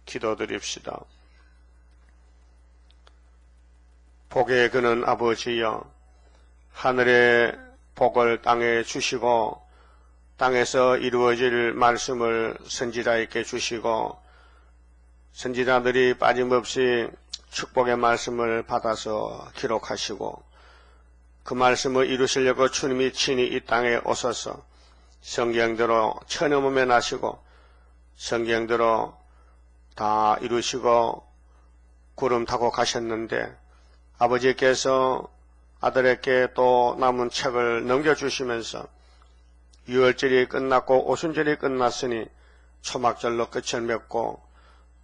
기도드립시다. 복의 그는 아버지여, 하늘의 복을 땅에 주시고 땅에서 이루어질 말씀을 선지자에게 주시고 선지자들이 빠짐없이 축복의 말씀을 받아서 기록하시고 그 말씀을 이루시려고 주님이 친히 이 땅에 오셔서 성경대로 천여몸에 나시고 성경대로 다 이루시고 구름 타고 가셨는데 아버지께서 아들에게 또 남은 책을 넘겨주시면서 유월절이 끝났고 오순절이 끝났으니 초막절로 끝을 맺고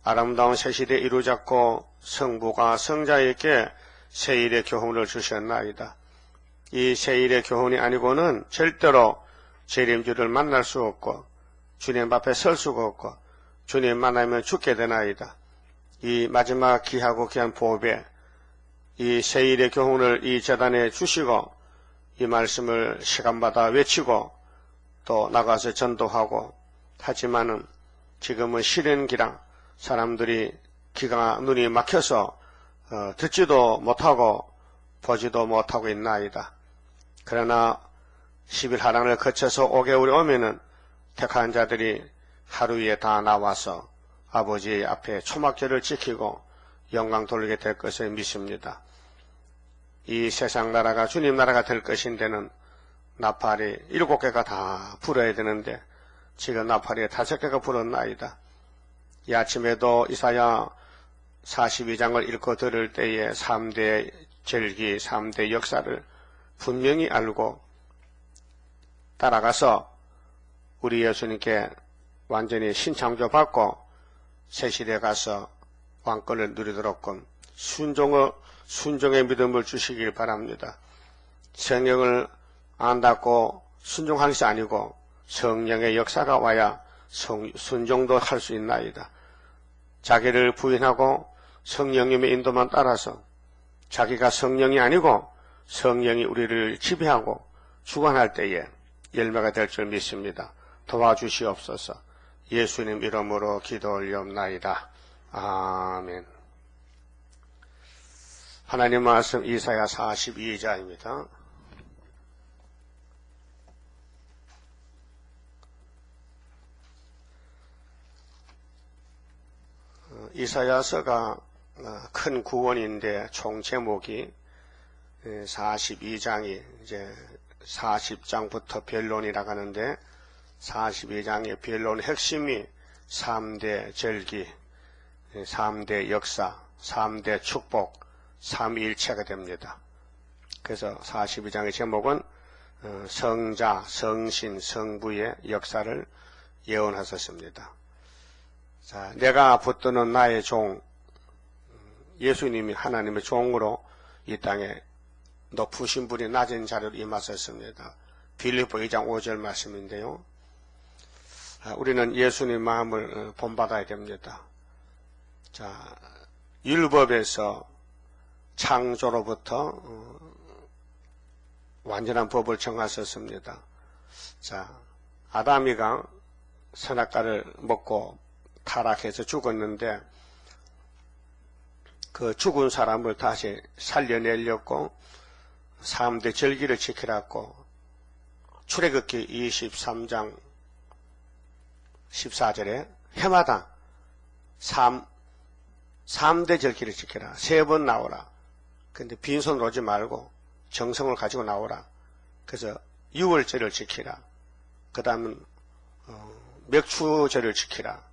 아름다운 새시대 이루잡고 성부가 성자에게 세일의 교훈을 주셨나이다. 이 세일의 교훈이 아니고는 절대로 재림주를 만날 수 없고 주님 앞에 설 수가 없고 주님 만나면 죽게 되나이다. 이 마지막 귀하고 귀한 보배, 이 세일의 교훈을 이 재단에 주시고 이 말씀을 시간마다 외치고 또 나가서 전도하고 하지만은 지금은 시련기랑 사람들이 귀가 눈이 막혀서 듣지도 못하고 보지도 못하고 있나이다. 그러나 10일 하란을 거쳐서 5개월이 오면은 택한 자들이 하루에 다 나와서 아버지 앞에 초막절을 지키고 영광 돌리게 될 것을 믿습니다. 이 세상 나라가 주님 나라가 될 것인데는 나팔이 7개가 다 불어야 되는데 지금 나팔이 5개가 불었나이다. 이 아침에도 이사야 42장을 읽고 들을 때에 3대 절기, 3대 역사를 분명히 알고 따라가서 우리 예수님께 완전히 신창조 받고 새시대에 가서 왕권을 누리도록끔 순종의 믿음을 주시길 바랍니다. 성령을 안닫고 순종하는 것이 아니고 성령의 역사가 와야 순종도 할 수 있나이다. 자기를 부인하고 성령님의 인도만 따라서 자기가 성령이 아니고 성령이 우리를 지배하고 주관할 때에 열매가 될 줄 믿습니다. 도와주시옵소서. 예수님 이름으로 기도 올리옵나이다. 아멘. 하나님 말씀 이사야 42장입니다. 이사야서가 큰 구원인데 총 제목이 42장이 이제 40장부터 변론이라고 하는데 42장의 변론 핵심이 3대 절기, 3대 역사, 3대 축복, 삼위일체가 됩니다. 그래서 42장의 제목은 성자, 성신, 성부의 역사를 예언하셨습니다. 자, 내가 붙드는 나의 종, 예수님이 하나님의 종으로 이 땅에 높으신 분이 낮은 자리로 임하셨습니다. 빌립보 2장 5절 말씀인데요. 우리는 예수님 마음을 본받아야 됩니다. 자, 율법에서 창조로부터 완전한 법을 정하셨습니다. 자, 아담이가 선악과를 먹고 타락해서 죽었는데 그 죽은 사람을 다시 살려내려고 3대 절기를 지키라고 출애굽기 23장 14절에 해마다 3대 절기를 지켜라. 3번 나오라. 근데 빈손으로 오지 말고 정성을 가지고 나오라. 그래서 6월절을 지키라. 그 다음은 맥추절을 지키라.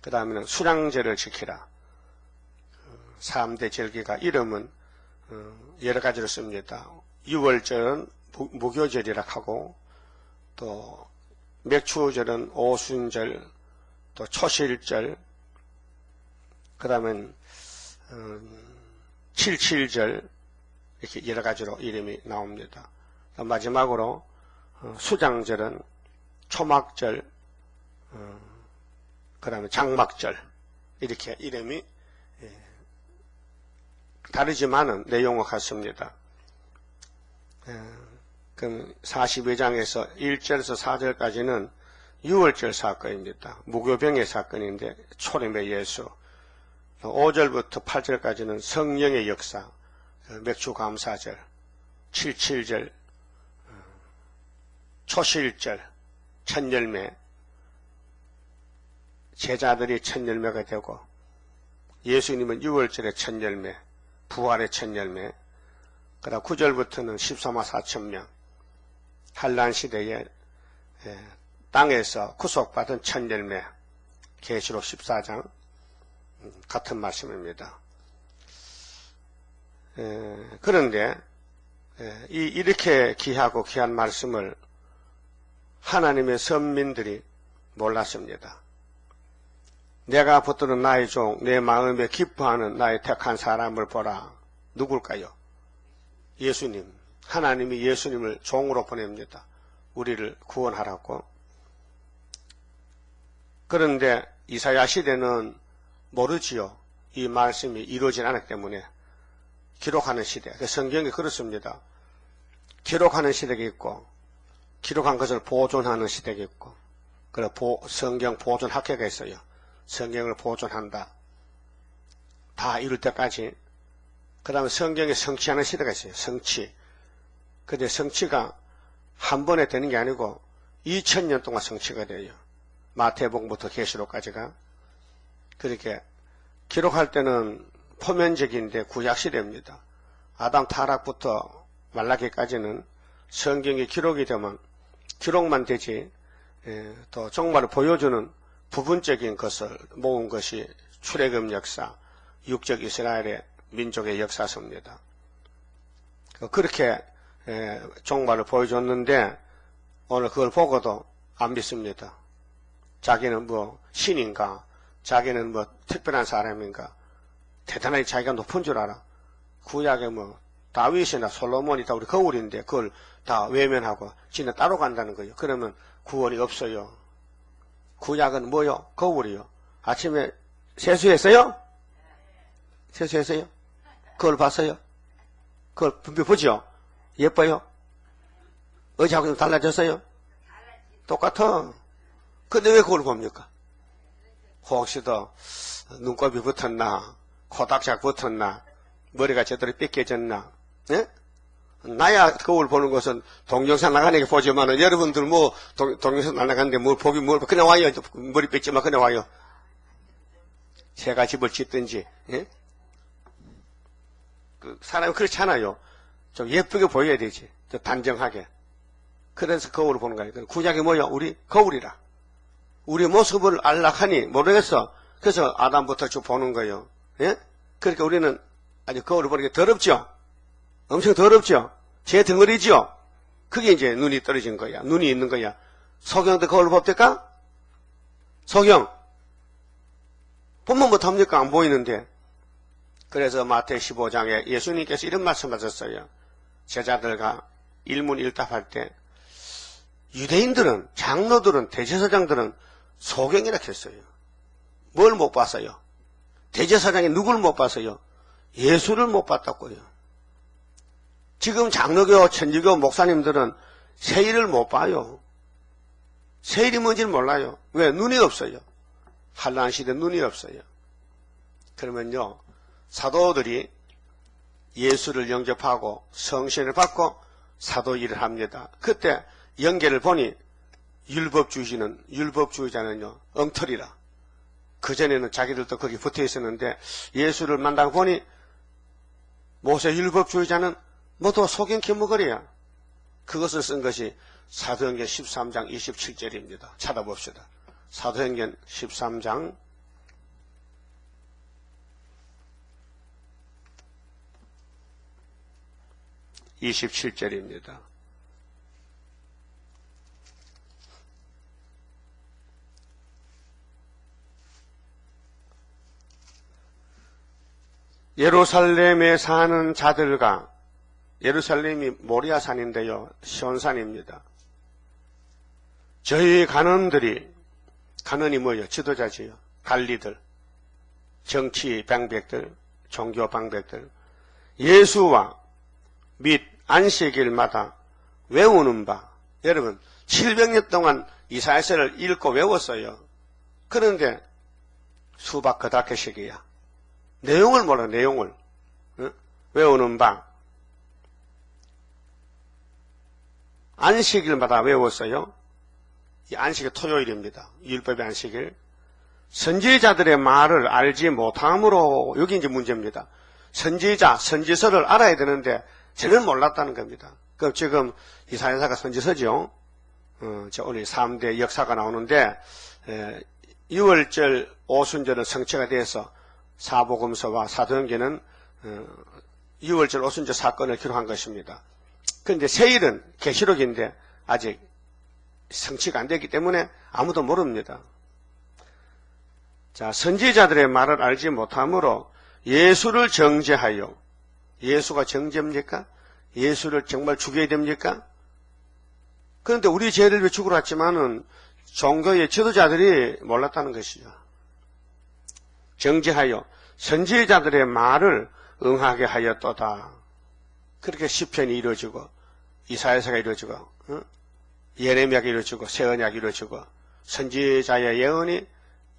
그 다음에는 수량절을 지키라. 3대 절기가 이름은 여러 가지로 씁니다. 6월절은 무교절이라 하고 또 맥추절은 오순절, 또 초실절, 그 다음엔 77절 이렇게 여러 가지로 이름이 나옵니다. 마지막으로 수장절은 초막절, 그 다음에 장막절 이렇게 이름이 다르지만은 내용은 같습니다. 그럼 42장에서 1절에서 4절까지는 6월절 사건입니다. 무교병의 사건인데 초림의 예수, 5절부터 8절까지는 성령의 역사, 맥주 감사절, 77절, 초실절, 첫열매, 제자들이 첫열매가 되고 예수님은 6월절의 첫열매, 부활의 첫열매, 그다음 9절부터는 14만 4천명, 한란 시대에 땅에서 구속받은 첫열매, 계시록 14장 같은 말씀입니다. 그런데 이렇게 귀하고 귀한 말씀을 하나님의 선민들이 몰랐습니다. 내가 붙드는 나의 종, 내 마음에 기뻐하는 나의 택한 사람을 보라. 누굴까요? 예수님. 하나님이 예수님을 종으로 보냅니다. 우리를 구원하라고. 그런데 이사야 시대는 모르지요. 이 말씀이 이루어지지 않았기 때문에. 기록하는 시대. 성경이 그렇습니다. 기록하는 시대가 있고 기록한 것을 보존하는 시대가 있고 그리고 성경 보존 학회가 있어요. 성경을 보존한다. 다 이룰 때까지. 그 다음에 성경에 성취하는 시대가 있어요. 성취. 근데 성취가 한 번에 되는 게 아니고 2000년 동안 성취가 돼요. 마태복음부터 계시록까지가. 그렇게 기록할 때는 포면적인데 구약시대입니다. 아담 타락부터 말라기까지는 성경이 기록이 되면 기록만 되지 또 정말을 보여주는 부분적인 것을 모은 것이 출애굽 역사, 육적 이스라엘의 민족의 역사서입니다. 그렇게 정말을 보여줬는데 오늘 그걸 보고도 안 믿습니다. 자기는 뭐 신인가, 자기는 뭐 특별한 사람인가, 대단하게 자기가 높은 줄 알아. 구약에 뭐 다윗이나 솔로몬이 다 우리 거울인데 그걸 다 외면하고 지는 따로 간다는 거예요. 그러면 구원이 없어요. 구약은 뭐요? 거울이요. 아침에 세수했어요? 세수했어요? 그걸 봤어요? 그걸 분명 보죠? 예뻐요? 어제하고 좀 달라졌어요? 똑같아. 근데 왜 그걸 봅니까? 혹시 더 눈곱이 붙었나? 코닥짝 붙었나? 머리가 제대로 삐껴졌나? 예? 나야 거울 보는 것은 동영상 나가는 게 보지만은 여러분들 뭐 동영상 나가는데 뭘 보긴 뭘 그냥 와요. 머리 삐지만 그냥 와요. 새가 집을 짓든지. 예? 그 사람이 그렇지 않아요. 좀 예쁘게 보여야 되지. 좀 단정하게. 그래서 거울을 보는 거예요. 구약이 뭐야? 우리 거울이라. 우리 모습을 알락하니 모르겠어. 그래서 아담부터 쭉 보는 거예요. 예? 그러니까 우리는 아주 거울을 보는 게 더럽죠? 엄청 더럽죠? 제 덩어리죠? 그게 이제 눈이 떨어진 거야. 눈이 있는 거야. 소경도 거울을 봅니까? 소경. 보면 못합니까? 안 보이는데. 그래서 마태 15장에 예수님께서 이런 말씀 하셨어요. 제자들과 일문일답할 때 유대인들은, 장로들은, 대제사장들은 소경이라 했어요. 뭘 못 봤어요? 대제사장이 누굴 못 봤어요? 예수를 못 봤다고요. 지금 장로교, 천주교 목사님들은 세일을 못 봐요. 세일이 뭔지는 몰라요. 왜? 눈이 없어요. 한란 시대 눈이 없어요. 그러면요, 사도들이 예수를 영접하고 성신을 받고 사도 일을 합니다. 그때 연계를 보니 율법주의자는요, 엉터리라. 그전에는 자기들도 거기 붙어 있었는데 예수를 만나고 보니 모세 율법주의자는 모두 소경 기무거리야. 그것을 쓴 것이 사도행전 13장 27절입니다. 찾아봅시다. 사도행전 13장 27절입니다. 예루살렘에 사는 자들과, 예루살렘이 모리아산인데요, 시온산입니다. 저희 간원들이, 간원이 뭐예요? 지도자지요. 관리들, 정치 방백들, 종교 방백들, 예수와 및 안식일마다 외우는 바, 여러분 700년 동안 이사야서를 읽고 외웠어요. 그런데 수박 그다케식이야. 내용을 몰라, 내용을. 외우는 바. 안식일마다 외웠어요. 이 안식일 토요일입니다. 율법의 안식일. 선지자들의 말을 알지 못함으로, 여기 이제 문제입니다. 선지자, 선지서를 알아야 되는데, 저는 몰랐다는 겁니다. 그 지금 이사야서가 선지서죠. 오늘 3대 역사가 나오는데, 6월절 오순절은 성취가 돼서 사복음서와 사도행전은 6월절 오순절 사건을 기록한 것입니다. 그런데 세일은 계시록인데 아직 성취가 안 되기 때문에 아무도 모릅니다. 자, 선지자들의 말을 알지 못함으로 예수를 정죄하여, 예수가 정죄입니까? 예수를 정말 죽여야 됩니까? 그런데 우리 죄를 위해 죽으러 왔지만은 종교의 지도자들이 몰랐다는 것이죠. 정죄하여 선지자들의 말을 응하게 하였도다. 그렇게 시편이 이루어지고 이사야서가 이루어지고 예레미야가 이루어지고 세언약이 이루어지고 선지자의 예언이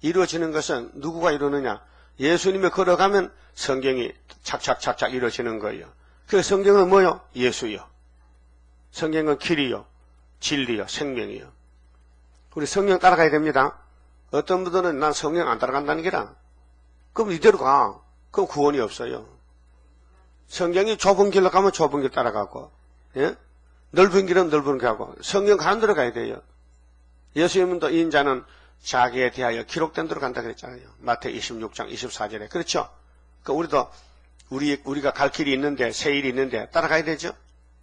이루어지는 것은 누구가 이루느냐? 예수님이 걸어가면 성경이 착착착착 이루어지는 거예요. 그 성경은 뭐요? 예수요. 성경은 길이요, 진리요, 생명이요. 우리 성경 따라가야 됩니다. 어떤 분들은 난 성경 안 따라간다는 게라. 그럼 이대로 가. 그럼 구원이 없어요. 성경이 좁은 길로 가면 좁은 길 따라가고, 예? 넓은 길은 넓은 길 가고, 성경 가는 대로 가야 돼요. 예수님도 인자는 자기에 대하여 기록된 대로 간다 그랬잖아요. 마태복음 26장 24절에. 그렇죠? 우리도, 우리가 갈 길이 있는데, 새 일이 있는데, 따라가야 되죠?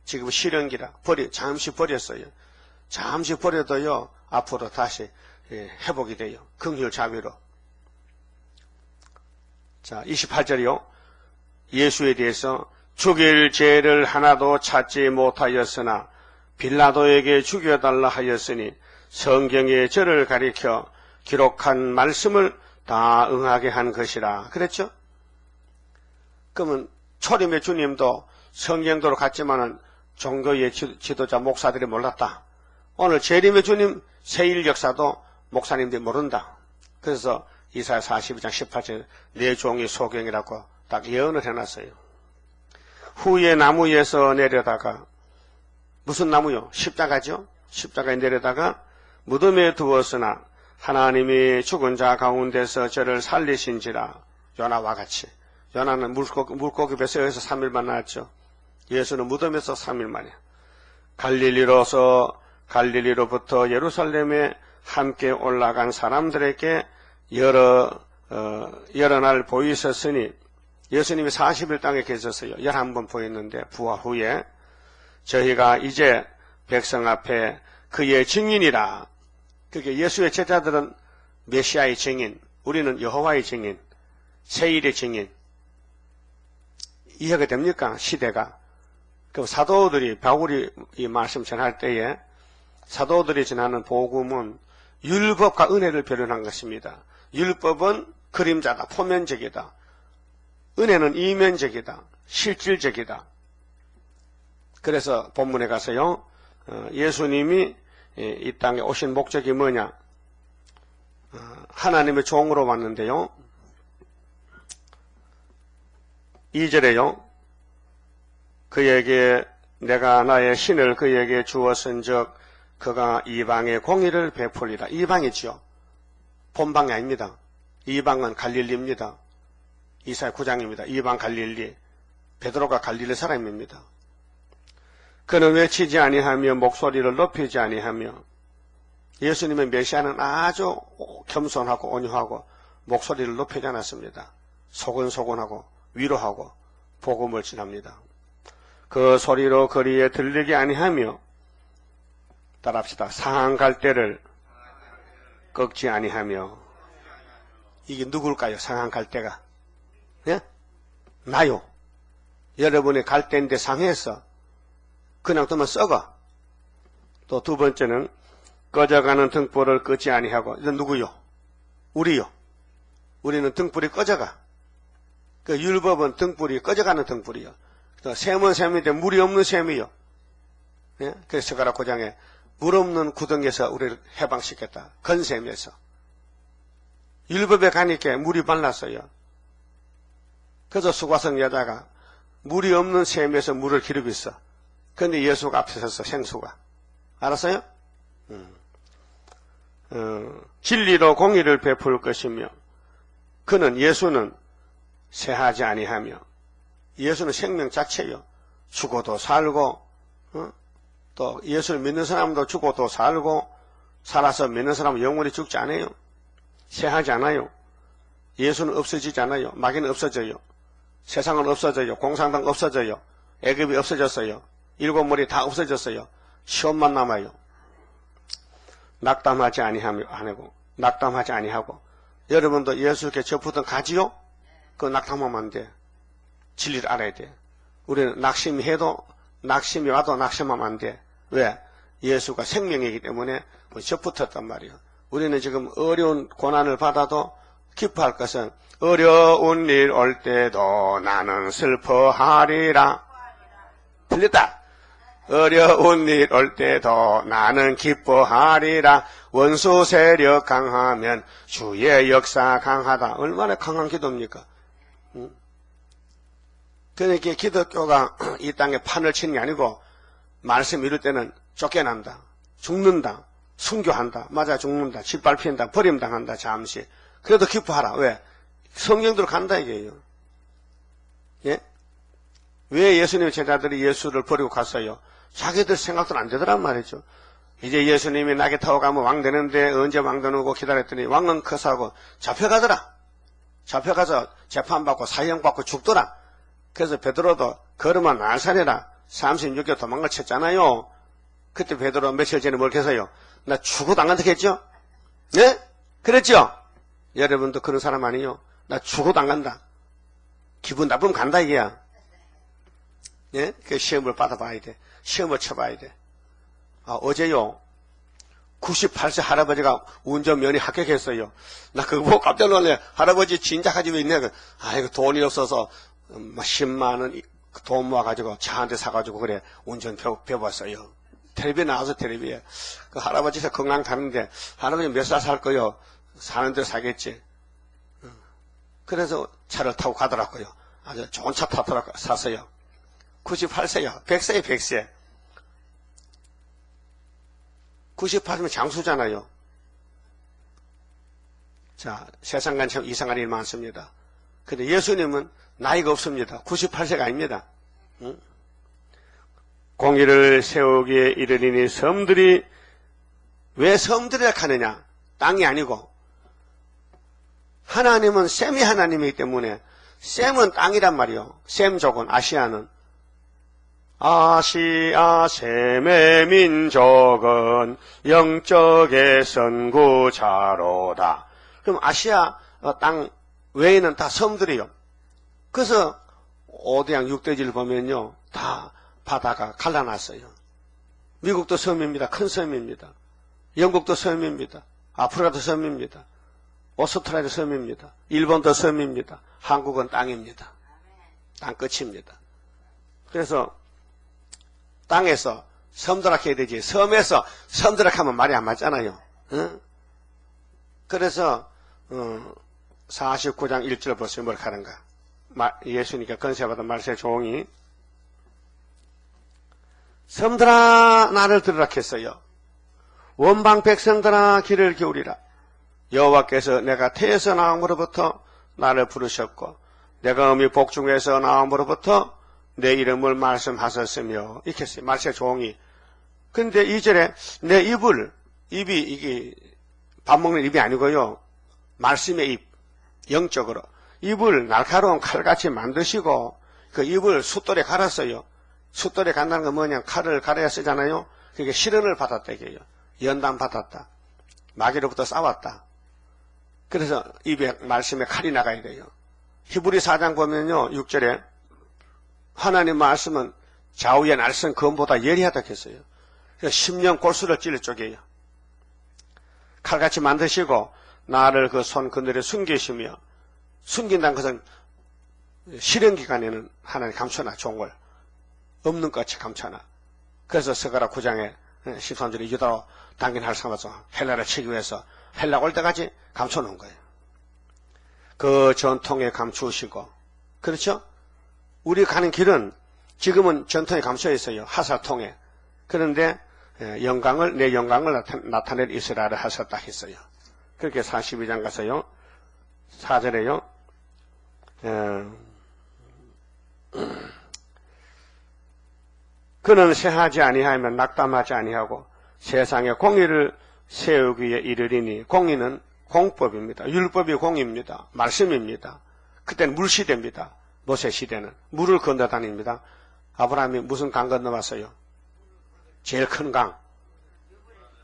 지금 시련기라. 잠시 버렸어요. 잠시 버려도요, 앞으로 다시 회복이 돼요. 긍휼 자비로. 자, 28절이요. 예수에 대해서 죽일 죄를 하나도 찾지 못하였으나 빌라도에게 죽여달라 하였으니 성경의 저를 가리켜 기록한 말씀을 다 응하게 한 것이라. 그랬죠? 그러면 초림의 주님도 성경도로 갔지만은 종교의 지도자 목사들이 몰랐다. 오늘 재림의 주님 세일 역사도 목사님들이 모른다. 그래서 이사야 42장 18절 내 종이 소경이라고 딱 예언을 해놨어요. 후에 나무 위에서 내려다가 무슨 나무요? 십자가죠? 십자가에 내려다가 무덤에 두었으나 하나님이 죽은 자 가운데서 저를 살리신지라. 요나와 같이. 요나는 물고기 뱃속에서 3일 만났죠. 예수는 무덤에서 3일 만에. 갈릴리로부터 예루살렘에 함께 올라간 사람들에게 여러 날 보이셨으니 예수님이 40일 땅에 계셨어요. 11번 보였는데 부활 후에 저희가 이제 백성 앞에 그의 증인이라. 그게 예수의 제자들은 메시아의 증인, 우리는 여호와의 증인, 세일의 증인. 이해가 됩니까? 시대가. 그 사도들이 바울이 이 말씀 전할 때에 사도들이 전하는 복음은 율법과 은혜를 표현한 것입니다. 율법은 그림자다, 포면적이다. 은혜는 이면적이다, 실질적이다. 그래서 본문에 가서요, 예수님이 이 땅에 오신 목적이 뭐냐? 하나님의 종으로 왔는데요. 2절에요. 그에게 내가 나의 신을 그에게 주었은즉 그가 이방의 공의를 베풀리라. 이방이지요. 본방이 아닙니다. 이방은 갈릴리입니다. 이사야 9장입니다. 이방 갈릴리. 베드로가 갈릴리 사람입니다. 그는 외치지 아니하며 목소리를 높이지 아니하며 예수님의 메시아는 아주 겸손하고 온유하고 목소리를 높이지 않았습니다. 소곤소곤하고 위로하고 복음을 전합니다. 그 소리로 거리에 들리게 아니하며 따라합시다. 상한 갈대를 꺾지 아니하며. 이게 누굴까요? 상한 갈대가. 예? 나요. 여러분의 갈대인데 상해서 그냥 두면 썩어. 또 두 번째는 꺼져가는 등불을 끄지 아니하고. 이건 누구요? 우리요. 우리는 등불이 꺼져가. 그 율법은 등불이 꺼져가는 등불이요. 또 샘은 샘인데 물이 없는 샘이요. 예? 그래서 스가랴 9장에 물 없는 구덩이에서 우리를 해방시켰다. 건샘에서. 율법에 가니까 물이 발랐어요. 그래서 수가성 여자가 물이 없는 샘에서 물을 기르고 있어. 근데 예수가 앞에 섰어, 생수가. 알았어요? 진리로 공의를 베풀 것이며, 그는 예수는 쇠하지 아니하며, 예수는 생명 자체요. 죽어도 살고, 또 예수를 믿는 사람도 죽어도 살고, 살아서 믿는 사람은 영원히 죽지 않아요. 쇠하지 않아요. 예수는 없어지지 않아요. 마귀는 없어져요. 세상은 없어져요. 공산당 없어져요. 애굽이 없어졌어요. 일곱 머리 다 없어졌어요. 시험만 남아요. 낙담하지 아니하고. 여러분도 예수께 접붙은 가지요? 그거 낙담하면 안 돼. 진리를 알아야 돼. 우리는 낙심이 와도 낙심하면 안 돼. 왜? 예수가 생명이기 때문에 접붙었단 말이에요. 우리는 지금 어려운 고난을 받아도 기뻐할 것은 어려운 일 올 때도 나는 슬퍼하리라. 틀렸다. 어려운 일 올 때도 나는 기뻐하리라. 원수 세력 강하면 주의 역사 강하다. 얼마나 강한 기도입니까? 그러니까 기독교가 이 땅에 판을 치는 게 아니고 말씀 이룰 때는 쫓겨난다. 죽는다. 순교한다. 맞아 죽는다. 짓밟힌다. 버림당한다. 잠시. 그래도 기뻐하라. 왜? 성경대로 간다 이게요. 예? 왜 예수님의 제자들이 예수를 버리고 갔어요? 자기들 생각도 안 되더란 말이죠. 이제 예수님이 낙에 타고 가면 왕 되는데 언제 왕 되는고 기다렸더니 왕은 커서하고 잡혀가더라. 잡혀가서 재판받고 사형받고 죽더라. 그래서 베드로도 걸으면 날살이라 36개 도망을 쳤잖아요. 그때 베드로 며칠 전에 뭘 했어요? 나 죽어도 안 간다 했죠? 네? 그랬죠? 여러분도 그런 사람 아니에요? 나 죽어도 안 간다. 기분 나쁘면 간다 이게야. 예? 그 시험을 받아봐야 돼. 시험을 쳐봐야 돼. 어제요. 98세 할아버지가 운전면허 합격했어요. 나 그거 보고 깜짝 놀래. 할아버지 진짜 가지고 있네. 아이고 돈이 없어서 10만 원 돈 모아가지고 차 한 대 사가지고 그래 운전 배워봤어요. 텔레비에 나와서 텔레비에. 그 할아버지가 건강 타는데 할아버지 몇 살 살 거요? 사는 대로 사겠지. 그래서 차를 타고 가더라고요. 아주 좋은 차 샀어요. 98세요. 100세에 100세. 98이면 장수잖아요. 자, 세상간 참 이상한 일 많습니다. 근데 예수님은 나이가 없습니다. 98세가 아닙니다. 응? 공의를 세우기에 이르리니 섬들이, 왜 섬들이라 하느냐? 땅이 아니고. 하나님은 셈이 하나님이기 때문에 셈은 땅이란 말이요. 셈족은 아시아는. 아시아 셈의 민족은 영적의 선구자로다. 그럼 아시아 땅 외에는 다 섬들이요. 그래서 5대양 6대지를 보면요. 다 바다가 갈라놨어요. 미국도 섬입니다. 큰 섬입니다. 영국도 섬입니다. 아프리카도 섬입니다. 오스트라리아도 섬입니다. 일본도 섬입니다. 한국은 땅입니다. 땅 끝입니다. 그래서 땅에서 섬드락 해야 되지. 섬에서 섬드락 하면 말이 안 맞잖아요. 응? 그래서 49장 1절 보세요. 뭘 하는가. 예수님께 건세받은 말세 종이 섬들아 나를 들으라 했어요. 원방 백성들아 귀를 기울이라. 여호와께서 내가 태에서 나옴으로부터 나를 부르셨고 내가 어미 복중에서 나옴으로부터 내 이름을 말씀하셨으며 이렇게 했어요. 말세 종이. 근데 2절에 내 입이 이게 밥 먹는 입이 아니고요. 말씀의 입, 영적으로 입을 날카로운 칼같이 만드시고 그 입을 숫돌에 갈았어요. 숫돌에 간다는 건 뭐냐? 칼을 갈아야 쓰잖아요. 그게 시련을 받았다 이게요. 연단 받았다. 마귀로부터 싸웠다. 그래서 입에 말씀에 칼이 나가야 돼요. 히브리 4장 보면요. 6절에 하나님 말씀은 좌우의 날선 검보다 예리하다 했어요. 10년 골수를 찔러 쪼개요. 칼같이 만드시고 나를 그 손 그늘에 숨기시며 숨긴다는 것은 실현기간에는 하나님 감춰놔 종을 없는 것 같이 감춰놔. 그래서 스가랴 9장에 13절에 유다로 당긴할 삼아서 헬라를 치기 위해서 헬라 올 때까지 감춰놓은 거예요. 그 전통에 감추시고 그렇죠? 우리 가는 길은 지금은 전통에 감춰 있어요. 하사통에. 그런데 영광을, 내 영광을 나타낼 이스라엘을 하셨다 했어요. 그렇게 42장 가서요. 4절에요. 그는 쇠하지 아니하면 낙담하지 아니하고 세상에 공의를 세우기에 이르리니, 공의는 공법입니다. 율법이 공입니다. 말씀입니다. 그때는 물시대입니다. 모세 시대는 물을 건너 다닙니다. 아브라함이 무슨 강 건너왔어요? 제일 큰 강,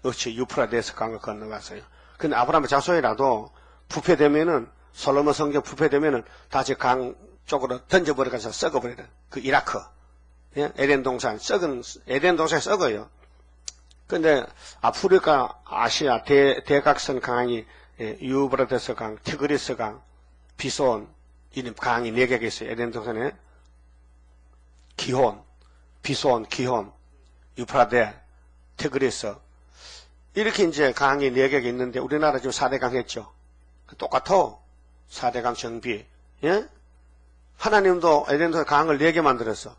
어찌 유프라데스 강을 건너왔어요. 근데 아브라함의 자손이라도 부패되면은, 솔로몬 성전 부패되면은 다시 강 쪽으로 던져버려서 썩어버리는 그 이라크, 예? 에덴 동산 썩은, 에덴 동산이 썩어요. 근데 아프리카, 아시아 대각선 강이 유브라데스 강, 티그리스 강, 비손, 이런 강이 4개가 있어요. 에덴 동산에 기혼, 비손, 기혼, 유프라데, 티그리스, 이렇게 이제 강이 4개가 있는데 우리나라 지금 4대강 했죠. 똑같아. 4대강 정비. 예? 하나님도 에덴 동산 강을 4개 만들었어.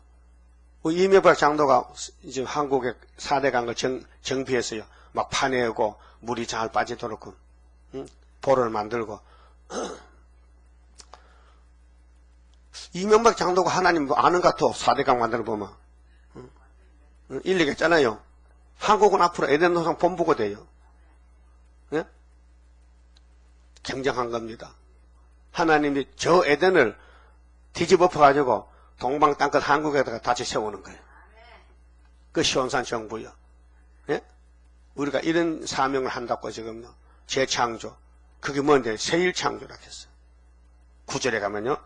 이명박 장로가 이제 한국의 4대강을 정비했어요. 막 파내고 물이 잘 빠지도록 보를 만들고. 이명박 장로가 하나님 아는 것 같아. 4대강 만들어 보면. 일리가 있잖아요. 한국은 앞으로 에덴 동산 본부가 돼요. 예? 경쟁한 겁니다. 하나님이 저 에덴을 뒤집어 엎어가지고 동방 땅끝 한국에다가 다시 세우는 거예요. 그 시온산 정부요. 예? 우리가 이런 사명을 한다고 지금 재창조. 그게 뭔데? 세일창조라고 했어요. 9절에 가면요.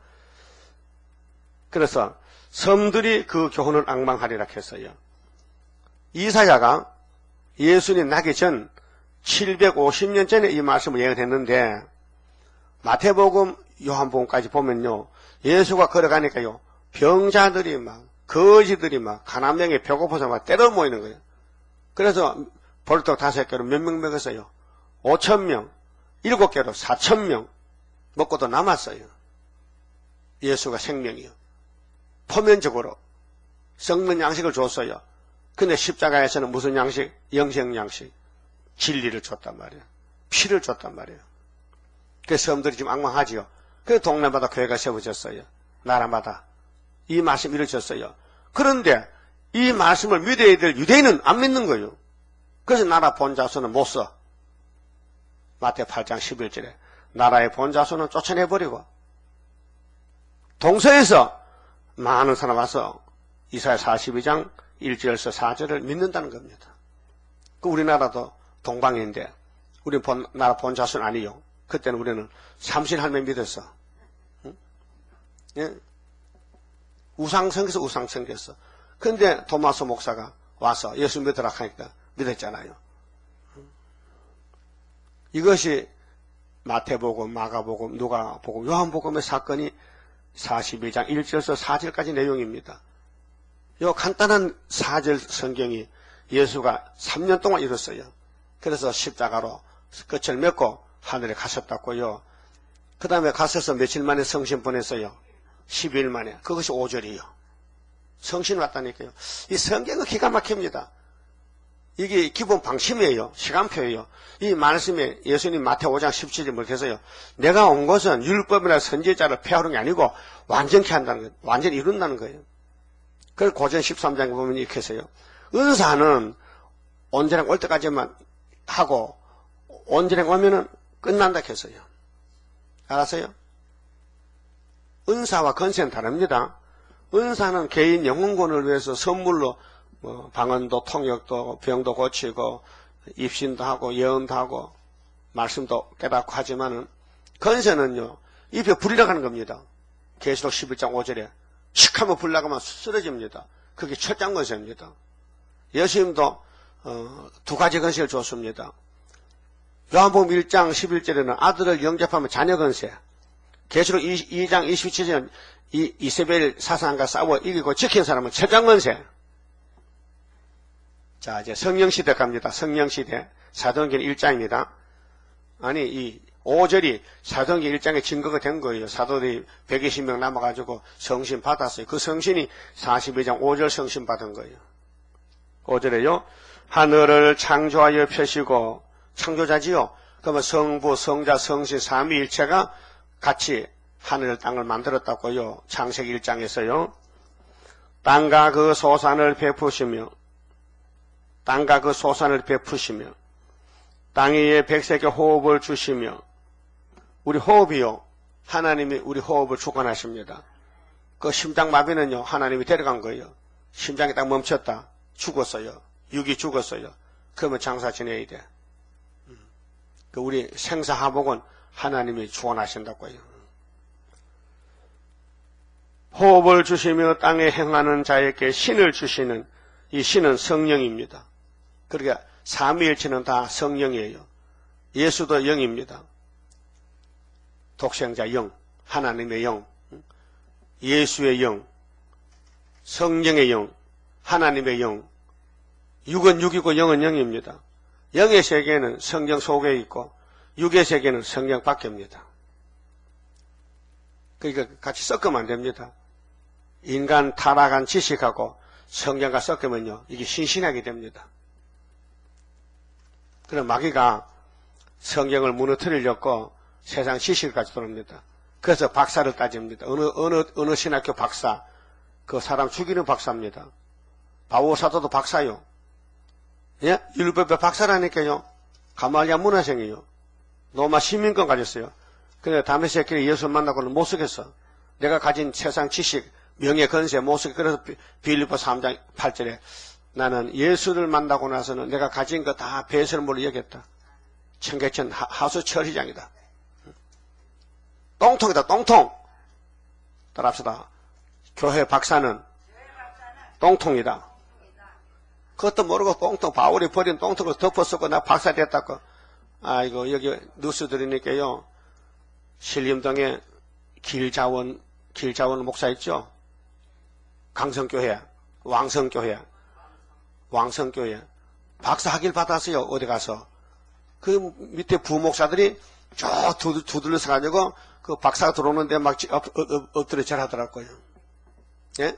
그래서 섬들이 그 교훈을 앙망하리라 했어요. 이사야가 예수님 나기 전 750년 전에 이 말씀을 예언했는데 마태복음, 요한복음까지 보면요. 예수가 걸어가니까요. 병자들이 막, 거지들이 막, 가난명에 배고파서 막 때려 모이는 거예요. 그래서 벌떡 5개로 몇 명 먹었어요? 5,000명, 7개로 4,000명 먹고도 남았어요. 예수가 생명이요. 포면적으로 썩는 양식을 줬어요. 근데 십자가에서는 무슨 양식? 영생 양식. 진리를 줬단 말이에요. 피를 줬단 말이에요. 그래서 섬들이 지금 앙망하지요. 그래서 동네마다 교회가 세워졌어요. 나라마다. 이 말씀 이루어졌어요. 그런데 이 말씀을 믿어야 될 유대인은 안 믿는 거예요. 그래서 나라 본자손은 못 써. 마태 8장 11절에 나라의 본자손은 쫓아내버리고 동서에서 많은 사람 와서 이사야 42장 1절에서 4절을 믿는다는 겁니다. 그 우리나라도 동방인데 우리 나라 본자손 아니요. 그때는 우리는 삼신할매 믿었어. 응? 예? 우상성에서 우상성겼어. 근데 도마스 목사가 와서 예수 믿으라 하니까 믿었잖아요. 이것이 마태복음, 마가복음, 누가복음, 요한복음의 사건이 42장 1절에서 4절까지 내용입니다. 요 간단한 4절 성경이 예수가 3년 동안 이뤘어요. 그래서 십자가로 끝을 맺고 하늘에 가셨다고요. 그 다음에 가셔서 며칠 만에 성신 보냈어요. 12일 만에. 그것이 5절이요. 성신 왔다니까요. 이 성경은 기가 막힙니다. 이게 기본 방침이에요. 시간표예요. 이 말씀에 예수님 마태 5장 17절 뭘 해서요. 내가 온 것은 율법이나 선지자를 폐하는 게 아니고 완전케 한다는 거예요. 완전히 이룬다는 거예요. 그걸 고전 13장에 보면 이렇게 해서요. 은사는 온전하게 올 때까지만 하고 온전하게 오면은 끝난다 했어요. 알았어요? 은사와 건세는 다릅니다. 은사는 개인 영혼권을 위해서 선물로 방언도 통역도 병도 고치고 입신도 하고 예언도 하고 말씀도 깨닫고 하지만은 건세는요 입에 불이 나가는 겁니다. 계시록 11장 5절에 칙하면 불 나가면 쓰러집니다. 그게 철장 건세입니다. 예수님도 2가지 건세를 줬습니다. 요한복음 1장 11절에는 아들을 영접하면 자녀 건세, 계시록 2장 27절에는 이세벨 사상과 싸워 이기고 지킨 사람은 철장 건세. 자, 이제 성령시대 갑니다. 성령시대. 사도행전 1장입니다. 아니, 이 5절이 사도행전 1장에 증거가 된 거예요. 사도들이 120명 남아가지고 성신 받았어요. 그 성신이 42장 5절 성신 받은 거예요. 5절에요. 하늘을 창조하여 펴시고, 창조자지요. 그러면 성부, 성자, 성신, 삼위일체가 같이 하늘 땅을 만들었다고요. 창세기 1장에서요. 땅과 그 소산을 베푸시며 땅과 그 소산을 베푸시며 땅 위에 백색의 호흡을 주시며 우리 호흡이요. 하나님이 우리 호흡을 주관하십니다. 그 심장마비는요. 하나님이 데려간 거예요. 심장이 딱 멈췄다. 죽었어요. 육이 죽었어요. 그러면 장사 지내야 돼. 그 우리 생사화복은 하나님이 주관하신다고 해요. 호흡을 주시며 땅에 행하는 자에게 신을 주시는 이 신은 성령입니다. 그러니까 삼위일체는 다 성령이에요. 예수도 영입니다. 독생자 영, 하나님의 영, 예수의 영, 성령의 영, 하나님의 영, 육은 육이고 영은 영입니다. 영의 세계는 성경 속에 있고 육의 세계는 성경 밖입니다. 그러니까 같이 섞으면 안 됩니다. 인간 타락한 지식하고 성경과 섞으면요 이게 신신하게 됩니다. 그럼 마귀가 성경을 무너뜨리려고 세상 지식까지 들어옵니다. 그래서 박사를 따집니다. 어느 신학교 박사, 그 사람 죽이는 박사입니다. 바오 사도도 박사요. 예? 율법의 박사라니까요. 가말리아 문화생이요. 로마 시민권 가졌어요. 근데 다메섹에 예수 만나고는 못 쓰겠어. 내가 가진 세상 지식, 명예, 건세 못 쓰겠어. 그래서 빌립보 3장 8절에 나는 예수를 만나고 나서는 내가 가진 거 다 배설물로 여겼다. 청계천 하수 처리장이다. 똥통이다, 똥통. 따라합시다. 교회 박사는 똥통이다. 그것도 모르고 똥통, 바울이 버린 똥통을 덮어쓰고 나 박사 됐다고. 아이고, 여기 뉴스 들으니까요. 신림동에 길자원 목사 있죠? 강성교회, 왕성교회. 박사 학위를 받았어요, 어디 가서. 그 밑에 부목사들이 쭉 두들러서 가지고 그 박사가 들어오는데 막 엎드려 절하더라고요. 예?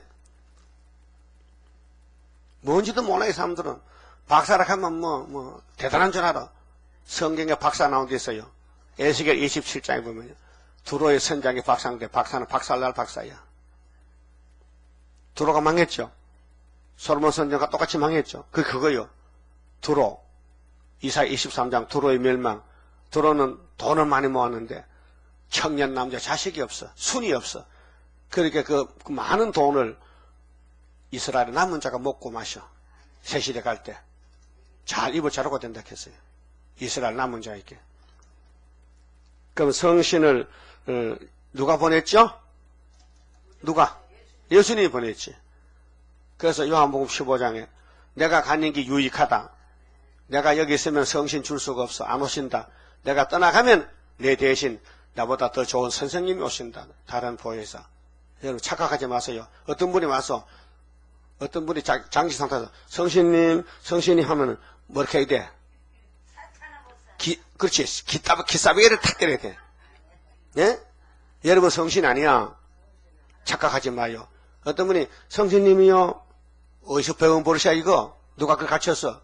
뭔지도 몰라, 이 사람들은. 박사라 하면 대단한 줄 알아. 성경에 박사 나온 데 있어요. 에스겔 27장에 보면요. 두로의 선장이 박사인데 박사는 박살날 박사야. 두로가 망했죠. 솔로몬 선장과 똑같이 망했죠. 그거요. 두로. 이사야 23장 두로의 멸망. 두로는 돈을 많이 모았는데 청년 남자 자식이 없어. 순이 없어. 그러니까 그 많은 돈을 이스라엘의 남은 자가 먹고 마셔. 새시대 갈 때. 잘 입을 자르고 된다 했어요. 이스라엘 남은 자에게. 그럼 성신을 누가 보냈죠? 누가? 예수님이 보냈지. 그래서 요한복음 15장에 내가 가는 게 유익하다. 내가 여기 있으면 성신 줄 수가 없어. 안 오신다. 내가 떠나가면 내 대신 나보다 더 좋은 선생님이 오신다. 다른 보혜사. 여러분 착각하지 마세요. 어떤 분이 와서 어떤 분이 장지 상태에서 성신님 하면은 뭐 이렇게 해야 돼? 그렇지. 기싸비를 탁 때려야 돼. 예? 여러분 성신 아니야. 착각하지 마요. 어떤 분이 성신님이요. 어디서 배운 버릇이야 이거? 누가 그걸 가르쳤어?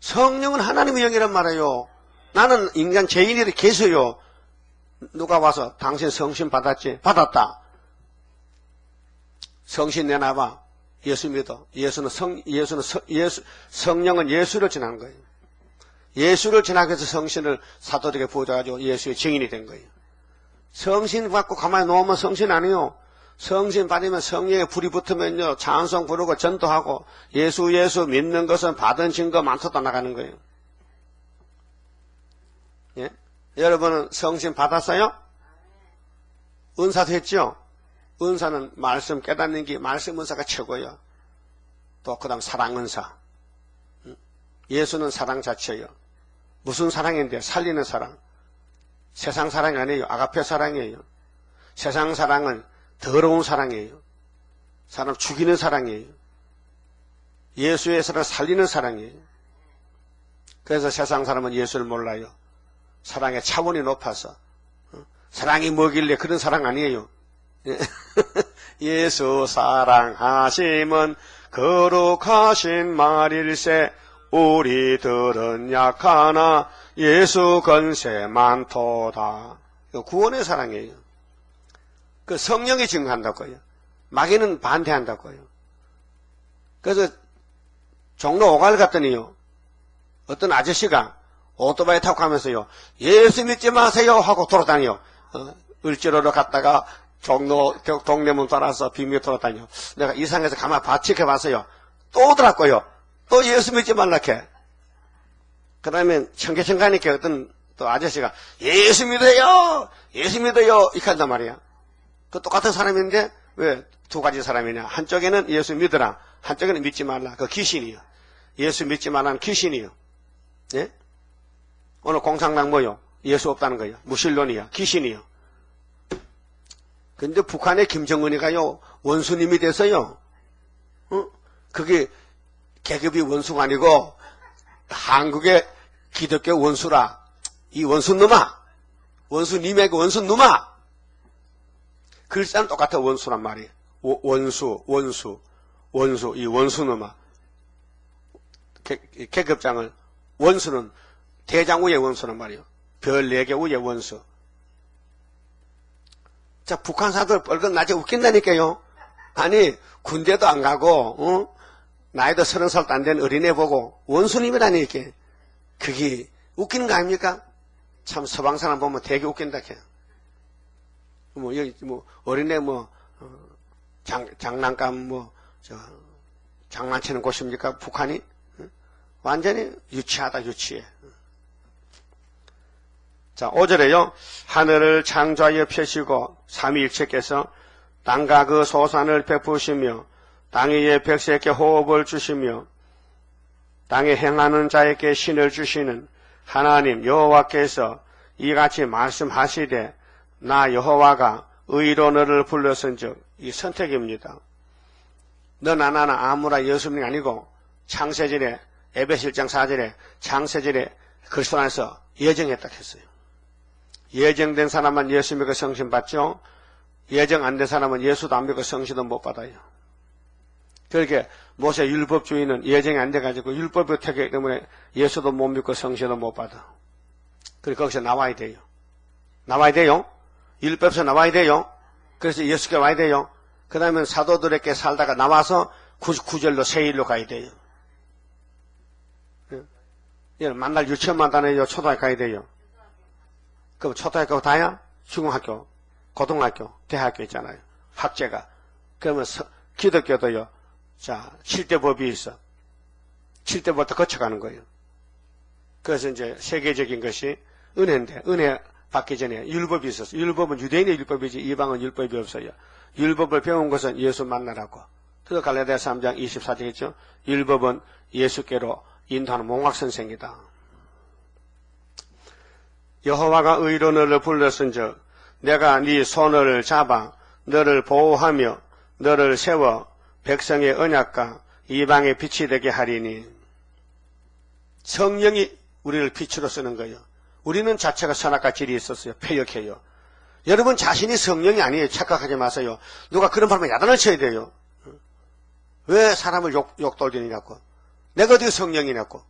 성령은 하나님의 영이란 말이에요. 나는 인간 죄인이라 계세요. 누가 와서 당신 성신 받았지? 받았다. 성신 내놔봐. 예수 믿어. 성령은 예수를 지나는 거예요. 예수를 지나기 위해서 성신을 사도들에게 부어줘가지고 예수의 증인이 된 거예요. 성신 받고 가만히 놓으면 성신 아니요. 성신 받으면 성령에 불이 붙으면요. 찬송 부르고 전도하고 예수 믿는 것은 받은 증거 많도다 나가는 거예요. 예? 여러분은 성신 받았어요? 은사도 했죠? 은사는 말씀 깨닫는 게 말씀 은사가 최고예요. 또 그 다음 사랑 은사. 예수는 사랑 자체예요. 무슨 사랑인데? 살리는 사랑. 세상 사랑이 아니에요. 아가페 사랑이에요. 세상 사랑은 더러운 사랑이에요. 사람 죽이는 사랑이에요. 예수의 사랑을 살리는 사랑이에요. 그래서 세상 사람은 예수를 몰라요. 사랑의 차원이 높아서. 사랑이 뭐길래 그런 사랑 아니에요. 예수 사랑하심은 거룩하신 말일세. 우리들은 약하나 예수 건세 많도다. 구원의 사랑이에요. 그 성령이 증거한다고요. 마귀는 반대한다고요. 그래서 종로 5갈 갔더니요, 어떤 아저씨가 오토바이 타고 가면서요, 예수 믿지 마세요 하고 돌아다녀요. 을지로로 갔다가 종로 동대문 돌아서 빙묘 돌아다녀요. 내가 이상해서 가만 지켜봤어요. 또 오더라고요. 또 예수 믿지 말라케. 그 다음에 청계천 가니까 어떤 또 아저씨가 예수 믿어요! 예수 믿어요! 이렇게 한단 말이야. 그 똑같은 사람인데 왜 두 가지 사람이냐. 한쪽에는 예수 믿으라. 한쪽에는 믿지 말라. 그 귀신이요. 예수 믿지 말라는 귀신이요. 예? 오늘 공산당 뭐요? 예수 없다는 거예요. 무신론이요. 귀신이요. 근데 북한의 김정은이가요, 원수님이 돼서요. 그게 계급이 원수가 아니고 한국의 기독교 원수라. 이 원수놈아. 원수님에게 원수놈아. 글자는 똑같아. 원수란 말이에요. 원수. 이 원수놈아. 계급장을, 원수는 대장 위의 원수란 말이에요. 별 4개 위의 원수. 자, 북한 사람들 뻘건 낮에 웃긴다니까요. 아니, 군대도 안 가고, 나이도 30살도 안 된 어린애 보고, 원수님이라니까. 그게 웃기는 거 아닙니까? 참, 서방 사람 보면 되게 웃긴다, 걔. 여기, 어린애 장난감, 장난치는 곳입니까? 북한이? 완전히 유치하다, 유치해. 자, 5절에요. 하늘을 창조하여 펴시고 삼위일체께서 땅과 그 소산을 베푸시며 땅 위에 백성에게 호흡을 주시며 땅에 행하는 자에게 신을 주시는 하나님 여호와께서 이같이 말씀하시되 나 여호와가 의로 너를 불렀은즉. 이 선택입니다. 너나 나나 아무나 예수님이 아니고 창세절에 에베소 1장 4절에 창세절에 그리스도 안에서 예정했다 했어요. 예정된 사람만 예수 믿고 성신 받죠. 예정 안 된 사람은 예수도 안 믿고 성신도 못 받아요. 그렇게 모세 율법주의는 예정이 안 돼가지고 율법을 택했기 때문에 예수도 못 믿고 성신도 못 받아. 그래서 거기서 나와야 돼요. 나와야 돼요. 율법에서 나와야 돼요. 그래서 예수께 와야 돼요. 그 다음에 사도들에게 살다가 나와서 구절로 세일로 가야 돼요. 만날 유치원만 다녀요. 초등학교 가야 돼요. 그럼 초등학교 다야? 중학교, 고등학교, 대학교 있잖아요. 학제가. 그러면 기독교도요. 자, 7대 법이 있어. 7대부터 거쳐가는 거예요. 그래서 이제 세계적인 것이 은혜인데, 은혜 받기 전에 율법이 있었어요. 율법은 유대인의 율법이지 이방은 율법이 없어요. 율법을 배운 것은 예수 만나라고. 그래서 갈라디아서 3장 24절 있죠. 율법은 예수께로 인도하는 몽학선생이다. 여호와가 의로 너를 불렀은즉 내가 네 손을 잡아 너를 보호하며 너를 세워 백성의 언약과 이방의 빛이 되게 하리니. 성령이 우리를 빛으로 쓰는 거예요. 우리는 자체가 선악과 질이 있었어요. 패역해요. 여러분 자신이 성령이 아니에요. 착각하지 마세요. 누가 그런 말하면 야단을 쳐야 돼요. 왜 사람을 욕돌리냐고. 내가 어디 성령이냐고.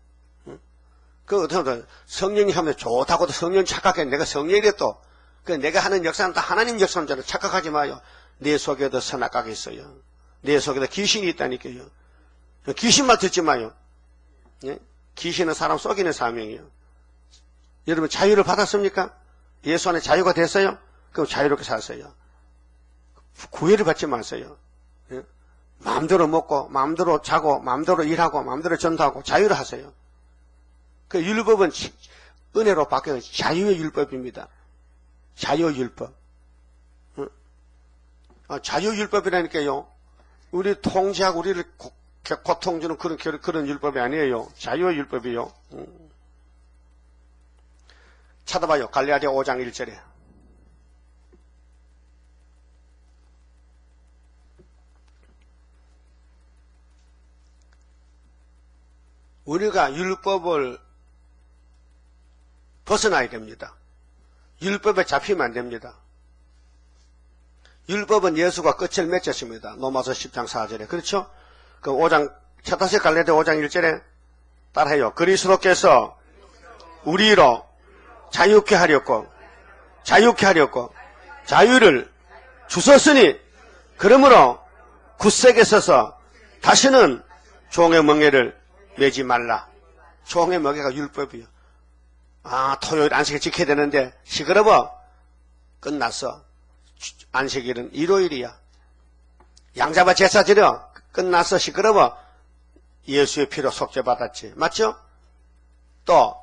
그 어떻게 성령이 하면 좋다고도 성령 착각해. 내가 성령이래 또. 그 내가 하는 역사는 다 하나님 역사인 줄 착각하지 마요. 내 속에도 선악과가 있어요. 내 속에도 귀신이 있다니까요. 귀신만 듣지 마요. 예? 귀신은 사람 속이는 사명이에요. 여러분 자유를 받았습니까? 예수 안에 자유가 됐어요? 그럼 자유롭게 사세요. 구애를 받지 마세요. 예? 마음대로 먹고 마음대로 자고 마음대로 일하고 마음대로 전도하고 자유를 하세요. 그 율법은 은혜로 바뀌는 자유의 율법입니다. 자유율법. 자유율법이라니까요. 우리 통제하고 우리를 고통 주는 그런 율법이 아니에요. 자유의 율법이요. 찾아봐요. 갈라디아 5장 1절에. 우리가 율법을 벗어나야 됩니다. 율법에 잡히면 안 됩니다. 율법은 예수가 끝을 맺었습니다. 로마서 10장 4절에. 그렇죠? 그 5장, 차타세 갈라디아 5장 1절에 따라해요. 그리스도께서 우리로 자유케 하렸고 자유를 주셨으니 그러므로 굳세게 서서 다시는 종의 멍에를 매지 말라. 종의 멍에가 율법이요. 토요일 안식일 지켜야 되는데 시끄러워. 끝났어. 안식일은 일요일이야. 양잡아 제사 드려. 끝났어. 시끄러워. 예수의 피로 속죄받았지. 맞죠? 또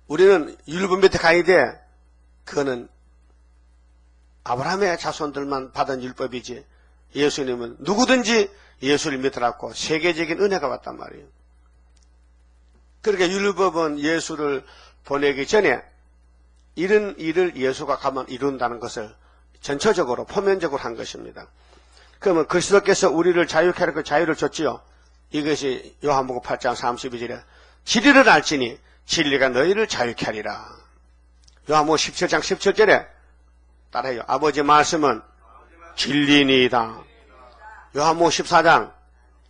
우리는 율법 밑에 가야 돼. 그거는 아브라함의 자손들만 받은 율법이지. 예수님은 누구든지 예수를 믿으라고 세계적인 은혜가 왔단 말이에요. 그러니까 율법은 예수를 보내기 전에 이런 일을 예수가 가면 이룬다는 것을 전처적으로 포면적으로 한 것입니다. 그러면 그리스도께서 우리를 자유케 하려고 자유를 줬지요. 이것이 요한복음 8장 32절에 진리를 알지니 진리가 너희를 자유케 하리라. 요한복음 17장 17절에 따라해요. 아버지 말씀은 진리니이다. 요한복음 14장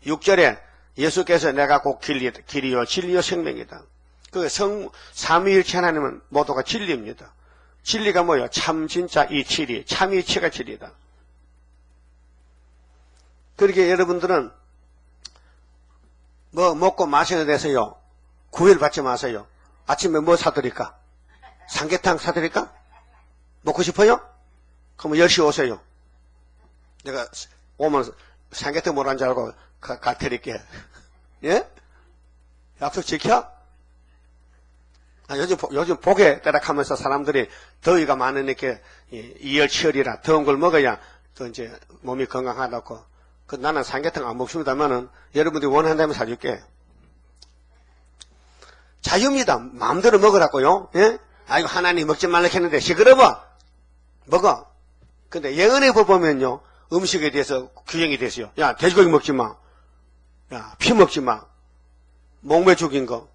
6절에 예수께서 내가 곧 길이요 진리요 생명이다. 그 삼위일체 하나님은 모두가 진리입니다. 진리가 뭐예요? 참 진짜 이치리, 참이치가 진리다. 그렇게 여러분들은 뭐 먹고 마시는 데서요 구애받지 마세요. 아침에 뭐 사드릴까? 삼계탕 사드릴까? 먹고 싶어요? 그러면 10시 오세요. 내가 오면 삼계탕 뭐라는 줄 알고 가드릴게. 예? 약속 지켜? 요즘 복에 따라가면서 사람들이 더위가 많으니까 이열치열이라 더운 걸 먹어야 또 이제 몸이 건강하다고. 나는 삼계탕 안 먹습니다만은 여러분들이 원한다면 사줄게. 자유입니다. 마음대로 먹으라고요. 예? 아이고 하나님 먹지 말라 했는데 시끄러워. 먹어. 근데 예언의 법 보면요 음식에 대해서 규정이 됐어요. 야 돼지고기 먹지 마. 야 피 먹지 마. 목매 죽인 거.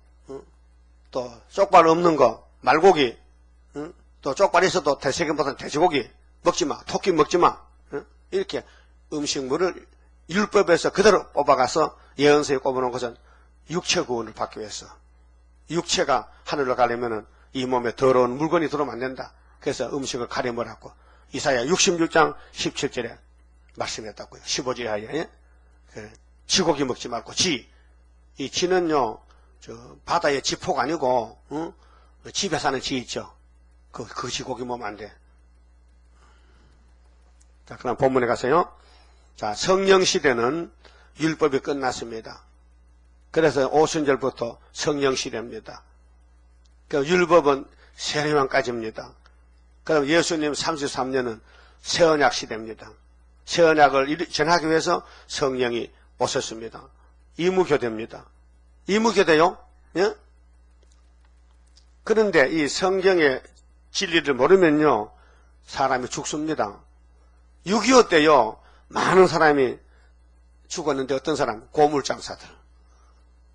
또 쪽발 없는 거. 말고기. 또 쪽발 있어도 대세금보다는 돼지고기 먹지 마. 토끼 먹지 마. 이렇게 음식물을 율법에서 그대로 뽑아가서 예언서에 꼽아놓은 것은 육체 구원을 받기 위해서. 육체가 하늘로 가려면은 이 몸에 더러운 물건이 들어오면 안 된다. 그래서 음식을 가려먹으라고 이사야 66장 17절에 말씀했다고요. 15절에 하에 쥐고기 먹지 말고 이 쥐는요 저 바다의 쥐포가 아니고 집에 사는 쥐 있죠. 그 쥐고기 먹으면 안 돼. 자 그럼 본문에 가서요. 자 성령 시대는 율법이 끝났습니다. 그래서 오순절부터 성령 시대입니다. 그 율법은 세례만까지입니다. 그럼 예수님 33년은 새언약 시대입니다. 새언약을 전하기 위해서 성령이 오셨습니다. 이무교대입니다. 이무교대요? 예? 그런데 이 성경의 진리를 모르면요 사람이 죽습니다. 6.25 때요 많은 사람이 죽었는데 어떤 사람? 고물장사들.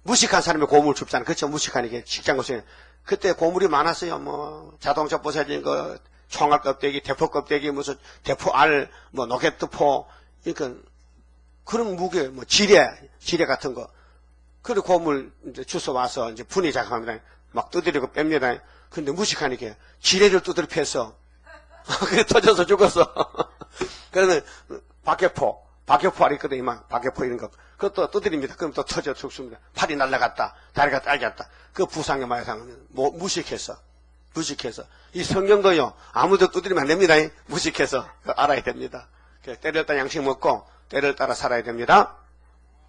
무식한 사람이 고물 줍잖아요. 그렇죠? 무식하니까 직장고생. 그때 고물이 많았어요. 뭐 자동차 부서진 거, 총알 껍데기, 대포 껍데기, 무슨 대포 알, 뭐 로켓포, 그러니까 그런 무게, 뭐 지뢰 같은 거. 그리고 고물 이제 주워 와서 이제 분이 작업합니다. 막 두드리고 뺍니다. 근데 무식하니까 지뢰를 두드려 패서 그게 터져서 죽었어. 그러면 박격포 알이 있거든요. 막 박격포 이런 거. 그것도 두드립니다. 그럼 또 터져 죽습니다. 팔이 날아갔다. 다리가 딸렸다. 그 부상에 많이 상하면 무식해서. 이 성경도요. 아무도 두드리면 안 됩니다. 무식해서. 알아야 됩니다. 때를 따라 양식 먹고 때를 따라 살아야 됩니다.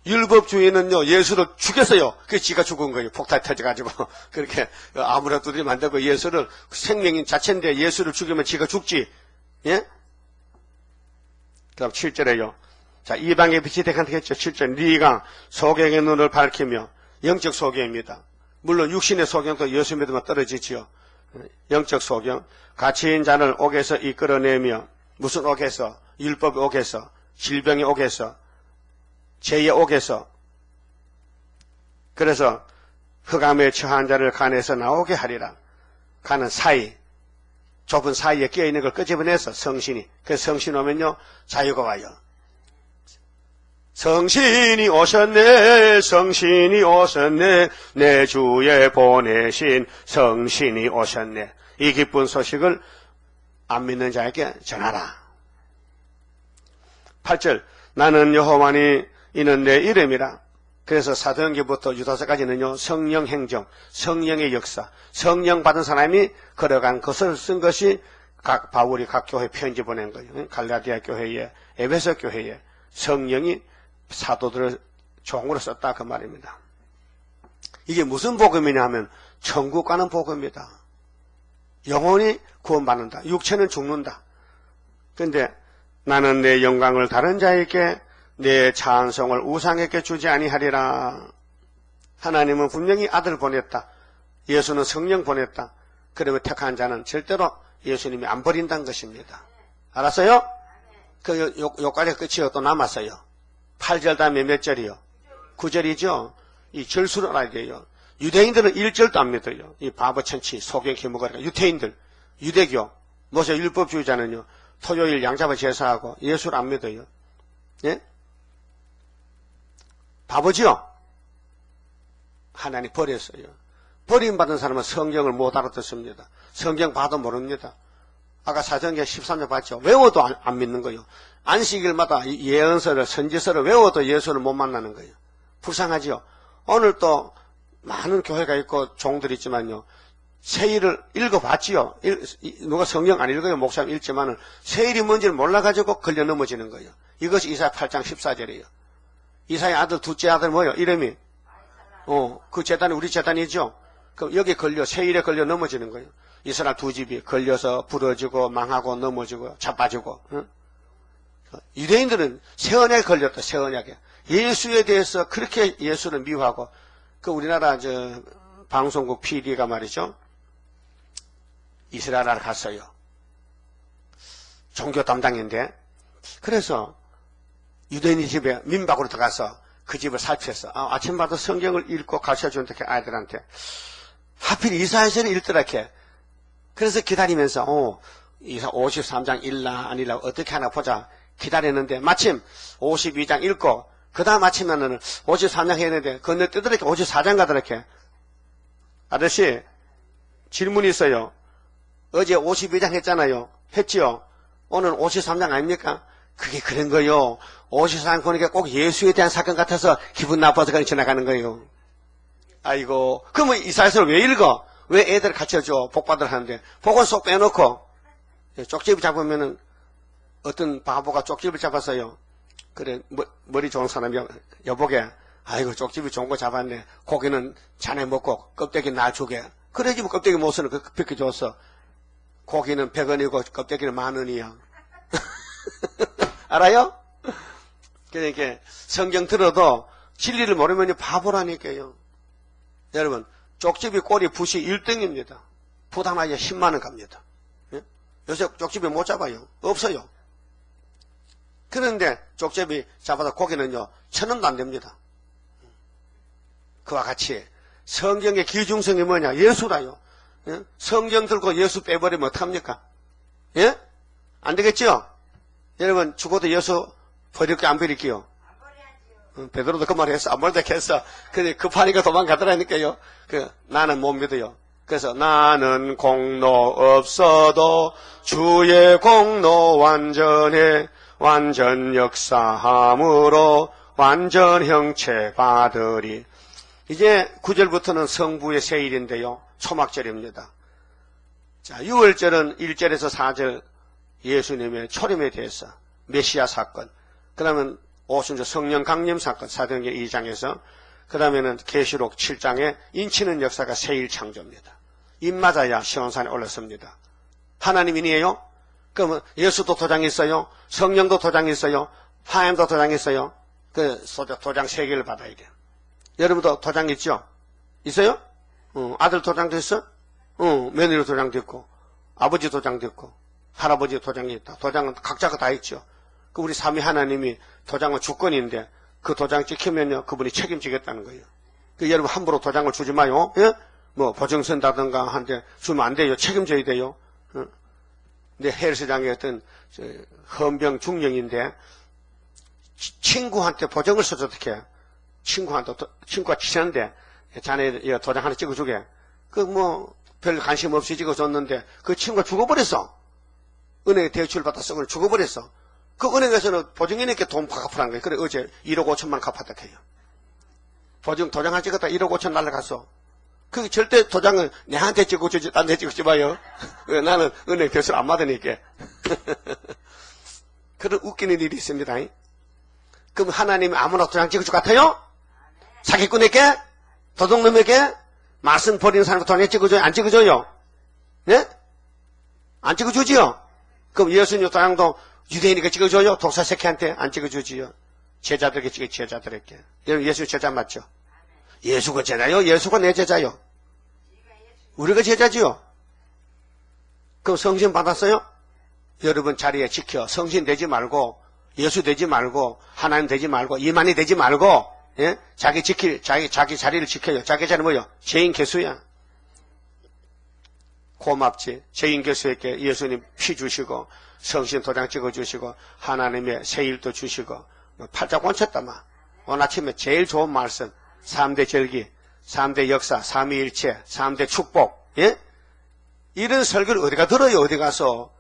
율법주의는요. 예수를 죽였어요. 그게 지가 죽은 거예요. 폭탄이 터져가지고. 그렇게 아무나 두드리면 안 되고 예수를 생명인 자체인데 예수를 죽이면 지가 죽지. 예? 그다음 7절에요. 자, 이방의 빛이 되게 했죠. 7절. 네가 소경의 눈을 밝히며 영적 소경입니다. 물론 육신의 소경도 예수 믿으면 떨어지지요. 영적 소경. 가치인 자를 옥에서 이끌어내며 무슨 옥에서? 율법의 옥에서, 질병의 옥에서, 죄의 옥에서. 그래서 흑암에 처한 자를 간에서 나오게 하리라. 가는 사이, 좁은 사이에 끼어있는 걸 끄집어내서 성신이, 그래서 성신 오면요, 자유가 와요. 성신이 오셨네, 성신이 오셨네, 내 주에 보내신 성신이 오셨네. 이 기쁜 소식을 안 믿는 자에게 전하라. 8절, 나는 여호와니 이는 내 이름이라. 그래서 사도행전부터 유다서까지는요, 성령 행정, 성령의 역사, 성령 받은 사람이 걸어간 것을 쓴 것이 바울이 각 교회에 편지 보낸 거예요. 갈라디아 교회에, 에베소 교회에 성령이 사도들을 종으로 썼다 그 말입니다. 이게 무슨 복음이냐 하면 천국 가는 복음이다. 영혼이 구원받는다. 육체는 죽는다. 그런데 나는 내 영광을 다른 자에게, 내 찬송을 우상에게 주지 아니하리라. 하나님은 분명히 아들 보냈다. 예수는 성령 보냈다. 그러면 택한 자는 절대로 예수님이 안 버린다는 것입니다. 알았어요? 요까지 끝이요. 또 남았어요. 8절 다음에 몇 절이요? 9절이죠? 이 절수를 알아야 돼요. 유대인들은 1절도 안 믿어요. 이 바보천치, 소경 기무거리가. 유태인들, 유대교, 모세 율법주의자는요, 토요일 양잡아 제사하고 예수를 안 믿어요. 예? 바보지요? 하나님 버렸어요. 버림받은 사람은 성경을 못 알아듣습니다. 성경 봐도 모릅니다. 아까 사도행전 13절 봤죠? 외워도 안 믿는 거예요. 안식일마다 예언서를, 선지서를 외워도 예수를 못 만나는 거예요. 불쌍하지요? 오늘 또 많은 교회가 있고 종들이 있지만요, 세일을 읽어봤지요. 누가 성경 안 읽어요. 목사님 읽지만은 세일이 뭔지를 몰라가지고 걸려 넘어지는 거예요. 이것이 이사야 8장 14절이에요. 이사야 아들 둘째 아들 뭐예요? 이름이? 그 재단이 우리 재단이죠. 그럼 여기 걸려, 세일에 걸려 넘어지는 거예요. 이스라엘 두 집이 걸려서 부러지고 망하고 넘어지고 자빠지고. 응? 유대인들은 새 언약에 걸렸다. 새 언약에. 예수에 대해서 그렇게 예수를 미워하고, 그 우리나라 방송국 PD가 말이죠, 이스라엘을 갔어요. 종교 담당인데. 그래서 유대인 집에 민박으로 들어가서 그 집을 살폈어. 아침마다 성경을 읽고 가르쳐준다, 아이들한테. 하필 이사야서를 읽더라케. 그래서 기다리면서 이사 53장 읽나 안 읽나 어떻게 하나 보자 기다렸는데, 마침 52장 읽고 그 다음 아침에는 53장 했는데 건너뛰더라케. 54장 가더라케. 아저씨 질문이 있어요. 어제 52장 했잖아요. 했지요? 오늘 53장 아닙니까? 그게 그런 거요. 54장 보니까 꼭 예수에 대한 사건 같아서 기분 나빠서 그냥 지나가는 거예요. 아이고, 그러면 이사야서를 왜 읽어? 왜 애들 가르쳐줘? 복받으러 하는데 복은 쏙 빼놓고 쪽집이 잡으면은 어떤 바보가 쪽집을 잡았어요. 그래, 머리 좋은 사람이 여보게, 아이고 쪽집이 좋은 거 잡았네. 고기는 자네 먹고 껍데기 나 주게. 그래야지 뭐 껍데기 못 쓰는 그렇게 줬어. 고기는 100원이고 껍데기는 10,000원이야. 알아요? 그러니까 성경 들어도 진리를 모르면 바보라니까요. 여러분, 쪽집이 꼬리 붓이 1등입니다. 붓 하나에 10만 원 갑니다. 예? 요새 쪽집이 못 잡아요. 없어요. 그런데 쪽집이 잡아서 고기는요, 1,000원도 안 됩니다. 그와 같이 성경의 기중성이 뭐냐? 예수라요. 예? 성경 들고 예수 빼버리면 어떡합니까? 예? 안 되겠죠? 여러분, 죽어도 예수 버릴게요, 안 버릴게요? 베드로도 그 말 했어. 안 버린다 했어. 근데 급하니까 도망가더라니까요. 나는 못 믿어요. 그래서 나는 공로 없어도 주의 공로 완전해, 완전 역사함으로 완전 형체 받으리. 이제 9절부터는 성부의 세일인데요. 초막절입니다. 자, 6월절은 1절에서 4절 예수님의 초림에 대해서 메시아 사건, 그 다음은 오순절 성령 강림 사건 사도행전 2장에서, 그 다음에는 계시록 7장에 인치는 역사가 세일 창조입니다. 입 맞아야 시온산에 올랐습니다. 하나님이니에요? 그러면 예수도 도장이 있어요. 성령도 도장이 있어요. 하나님도 도장이 있어요. 그 도장 3개를 받아야 돼요. 여러분도 도장 있죠? 있어요? 아들 도장도 있어? 며느리 도장도 있고, 아버지 도장도 있고, 할아버지 도장이 있다. 도장은 각자가 다 있죠. 그 우리 삼위 하나님이 도장은 주권인데 그 도장 찍히면요, 그분이 책임지겠다는 거예요. 그 여러분 함부로 도장을 주지 마요. 예? 뭐 보증 쓴다든가 한데 주면 안 돼요. 책임져야 돼요. 내 헬스장에 어떤 헌병 중령인데 친구한테 보증을 써줘. 어떻게 친구가 치는데 자네 도장 하나 찍어주게. 그 뭐 별 관심 없이 찍어줬는데 그 친구가 죽어버렸어. 은행에 대출 받아 쓰고 죽어버렸어. 그 은행에서는 보증인에게 돈 갚으라는 거예요. 그래 어제 1억 5천만 갚았다 해요. 도장 하나 찍었다 1억 5천 날라갔어. 그게 절대 도장은 내한테 찍어주지 딴데 찍지 마요. 나는 은행 대출 안 받으니까. 그런 웃기는 일이 있습니다. 그럼 하나님이 아무나 도장 찍을 것 같아요? 사기꾼에게? 도둑놈에게? 말씀 버리는 사람이 도장 찍어줘요? 안 찍어줘요? 예? 안 찍어주지요? 그럼 예수님 도장도 유대인에게 찍어줘요? 독사 새끼한테 안 찍어주지요? 제자들에게 찍어, 제자들에게. 예수 제자 맞죠? 예수가 제자요? 예수가 내 제자요? 우리가 제자지요? 그럼 성신 받았어요? 여러분 자리에 지켜. 성신 되지 말고, 예수 되지 말고, 하나님 되지 말고, 이만희 되지 말고, 예? 자기 자리를 지켜요. 자기 자리 뭐요? 죄인 개수야. 고맙지. 죄인 개수에게 예수님 피 주시고, 성신 도장 찍어주시고, 하나님의 세일도 주시고, 팔자 곤쳤다, 마. 오늘 아침에 제일 좋은 말씀, 3대 절기, 3대 역사, 3위일체, 3대 축복, 예? 이런 설교를 어디가 들어요, 어디 가서?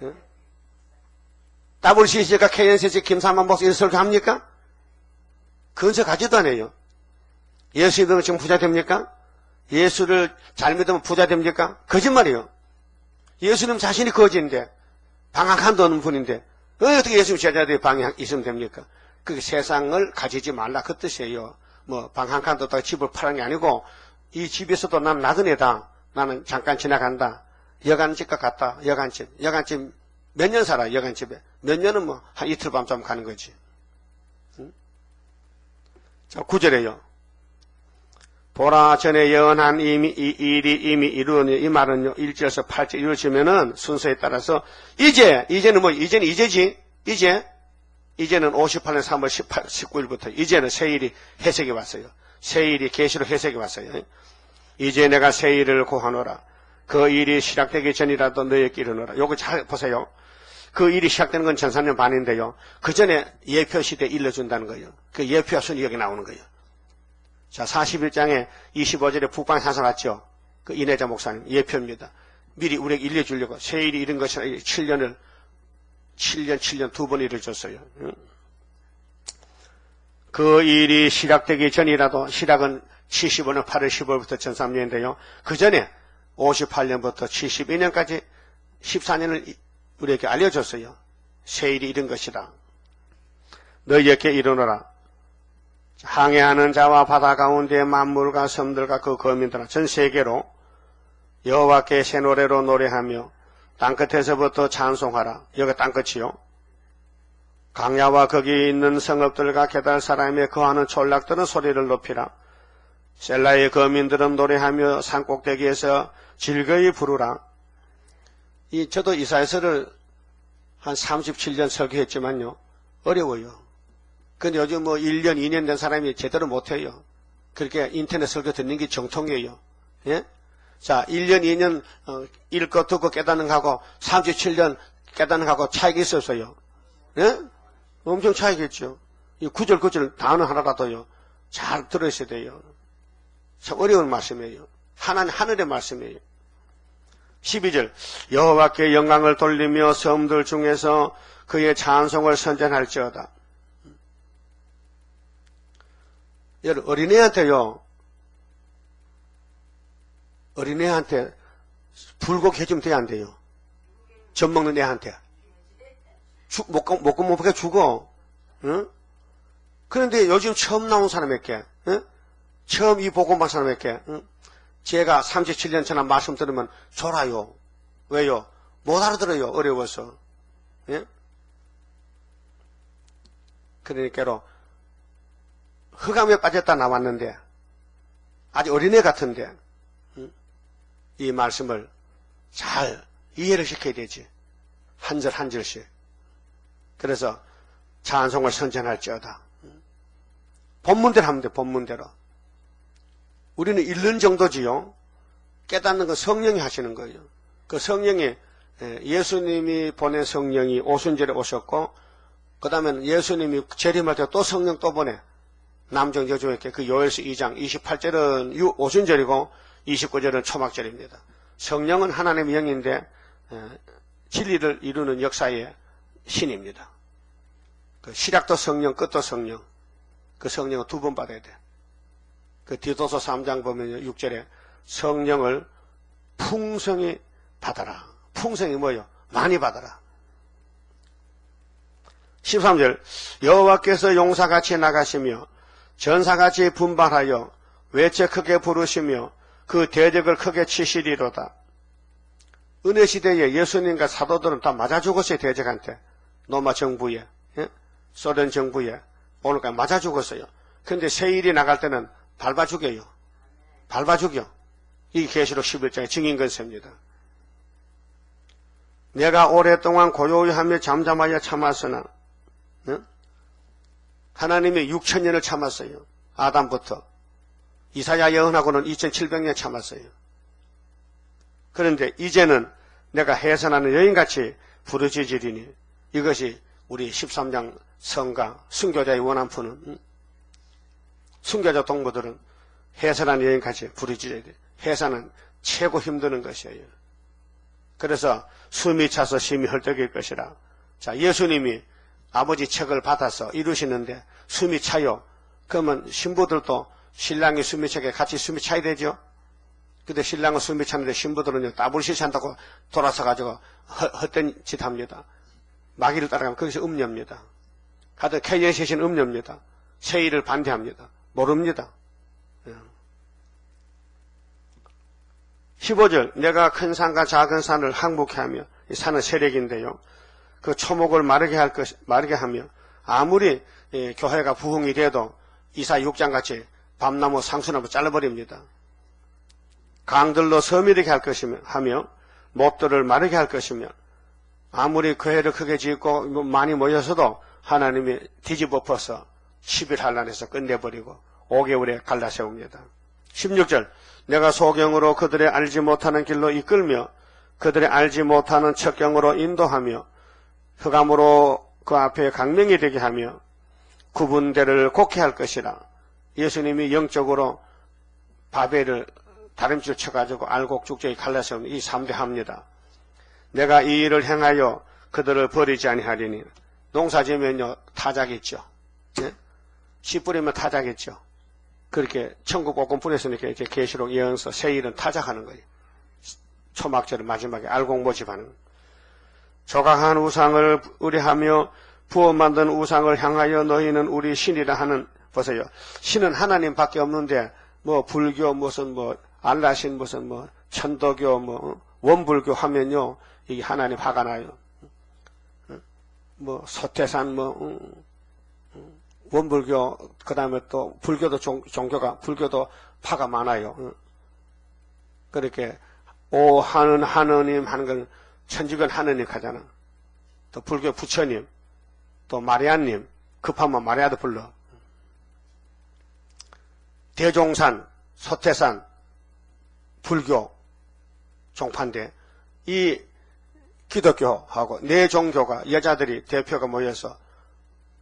예? WCC가 KNCC 김삼만 목사 이런 설교 합니까? 근처 가지도 않아요. 예수 믿으면 지금 부자 됩니까? 예수를 잘 믿으면 부자 됩니까? 거짓말이에요. 예수님 자신이 거지인데, 방 한 칸도 없는 분인데, 어떻게 예수님 제자들이 방이 있으면 됩니까? 그게 세상을 가지지 말라 그 뜻이에요. 뭐 방 한 칸도 없다가 집을 파는 게 아니고 이 집에서도 난 나그네다. 나는 잠깐 지나간다. 여간집과 갔다. 여간집 몇 년 살아. 여간집에 몇 년은 뭐 한 이틀 밤잠 가는 거지. 응? 자 9절에요. 보라 전에 예언한 이 일이 이미 이루어니 이 말은요 1절에서 8절 이루어지면은 순서에 따라서 이제는 뭐 이제는 58년 3월 19일부터 이제는 새일이 해석이 왔어요. 새일이 계시로 해석이 왔어요. 이제 내가 새일을 고하노라. 그 일이 시작되기 전이라도 너에게 이르노라. 요거 잘 보세요. 그 일이 시작되는 건 전사년 반인데요. 그 전에 예표시대 일러준다는 거예요. 그 예표와 순이 여기 나오는 거예요. 자 41장에 25절에 북방 산사 왔죠. 그 이내자 목사님 예표입니다. 미리 우리에게 일러주려고 새일이 이런 것이라 7년 두 번 이루어졌어요. 그 일이 시작되기 전이라도 시작은 75년 8월 15일부터 13년인데요. 그 전에 58년부터 72년까지 14년을 우리에게 알려줬어요. 새일이 이런 것이다. 너희에게 이르노라. 항해하는 자와 바다 가운데 만물과 섬들과 그 거민들아 전 세계로 여호와께 새 노래로 노래하며 땅끝에서부터 찬송하라. 여기 땅끝이요. 강야와 거기 있는 성읍들과 게달 사람의 거하는 촌락들은 소리를 높이라. 셀라의 거민들은 노래하며 산꼭대기에서 즐거이 부르라. 저도 이사야서를 한 37년 설교했지만요. 어려워요. 근데 요즘 뭐 1년, 2년 된 사람이 제대로 못해요. 그렇게 인터넷 설교 듣는 게 정통이에요. 예? 자, 1년, 2년 읽고 듣고 깨닫는 거하고 37년 깨닫는 거하고 차이가 있었어요. 예? 엄청 차이겠죠. 이 구절 단어 하나라도요. 잘 들으셔야 돼요. 참 어려운 말씀이에요. 하나님 하늘의 말씀이에요. 12절 여호와께 영광을 돌리며 섬들 중에서 그의 찬송을 선전할지어다. 여러분 어린애한테 불고기 해주면 돼야 안 돼요? 젖 먹는 애한테 못 먹게 죽어. 응? 그런데 요즘 처음 나온 사람에게 응? 처음 이 복음 받은 사람에게 응? 제가 37년 전에 말씀 들으면 졸아요. 왜요? 못 알아들어요. 어려워서. 예? 그러니까로 흑암에 빠졌다 나왔는데 아직 어린애 같은데 이 말씀을 잘 이해를 시켜야 되지. 한 절 한 절씩. 그래서 찬송을 선전할지어다. 본문대로 하면 돼. 본문대로. 우리는 읽는 정도지요. 깨닫는 건 성령이 하시는 거예요. 그 성령이 예수님이 보낸 성령이 오순절에 오셨고 그 다음에 예수님이 재림할 때 또 성령 또 보내. 남정 여종에게 그 요엘서 2장 28절은 오순절이고 29절은 초막절입니다. 성령은 하나님의 영인데 진리를 이루는 역사의 신입니다. 그 시작도 성령, 끝도 성령. 그 성령은 두 번 받아야 돼. 그 디도서 3장 보면 6절에 성령을 풍성히 받아라. 풍성이 뭐예요? 많이 받아라. 13절 여호와께서 용사같이 나가시며 전사같이 분발하여 외쳐 크게 부르시며 그 대적을 크게 치시리로다. 은혜 시대에 예수님과 사도들은 다 맞아 죽었어요. 대적한테. 로마 정부에, 소련 정부에 오늘까지 맞아 죽었어요. 그런데 세일이 나갈 때는 밟아 죽여요. 밟아 죽여. 이 계시록 11장의 증인건세입니다. 내가 오랫동안 고요히 하며 잠잠하여 참았으나 하나님이 6,000년을 참았어요. 아담부터. 이사야 예언하고는 2,700년 참았어요. 그런데 이제는 내가 해산하는 여인같이 부르짖으리니 이것이 우리 13장 성가 순교자의 원한푸는 순교자 동무들은 해산하는 여인같이 부르짖어야 돼. 해산은 최고 힘드는 것이에요. 그래서 숨이 차서 심히 헐떡일 것이라. 자, 예수님이 아버지 책을 받아서 이루시는데 숨이 차요. 그러면 신부들도 신랑이 숨이 차게 같이 숨이 차야 되죠. 근데 신랑은 숨이 차는데 신부들은요 따블시 찬다고 돌아서 가지고 헛된 짓 합니다. 마귀를 따라가면 그것이 음녀입니다. 가도 KNCC는 음녀입니다. 세일을 반대합니다. 모릅니다. 15절 내가 큰 산과 작은 산을 항복해 하며 이 산은 세력인데요. 그 초목을 마르게 하며 아무리 교회가 부흥이 돼도 이사 6장 같이 밤나무 상수나무 잘라버립니다. 강들로 서미르게 할 것이며 하며 못들을 마르게 할 것이며 아무리 교회를 크게 짓고 많이 모여서도 하나님이 뒤집어 엎어서 11한란에서 끝내버리고 5개월에 갈라세웁니다. 16절 내가 소경으로 그들의 알지 못하는 길로 이끌며 그들의 알지 못하는 척경으로 인도하며 흑암으로 그 앞에 강명이 되게 하며 구분대를 곡해 할 것이라. 예수님이 영적으로 바벨을 다림질 쳐가지고 알곡죽적이 갈라세우는 이 3대 합니다. 내가 이 일을 행하여 그들을 버리지 아니하리니 농사지면요 타작 있죠. 예? 씨 뿌리면 타작 있죠. 그렇게 천국 옥공분에서 이렇게 계시록 예언서 세일은 타작하는 거예요. 초막절을 마지막에 알곡 모집하는 거예요. 조각한 우상을 의뢰하며 부어 만든 우상을 향하여 너희는 우리 신이라 하는, 보세요. 신은 하나님밖에 없는데 뭐 불교 무슨 뭐 알라신 무슨 뭐 천도교 뭐 원불교 하면요 이게 하나님 화가 나요. 뭐 소태산 뭐 원불교 그다음에 또 불교도 종교가 불교도 파가 많아요. 그렇게 오하는 하느님 하는 건 천주교는 하느님 하잖아. 또 불교 부처님, 또 마리아님, 급하면 마리아도 불러. 대종산, 소태산, 불교 종파인데 이 기독교하고 네 종교가 여자들이 대표가 모여서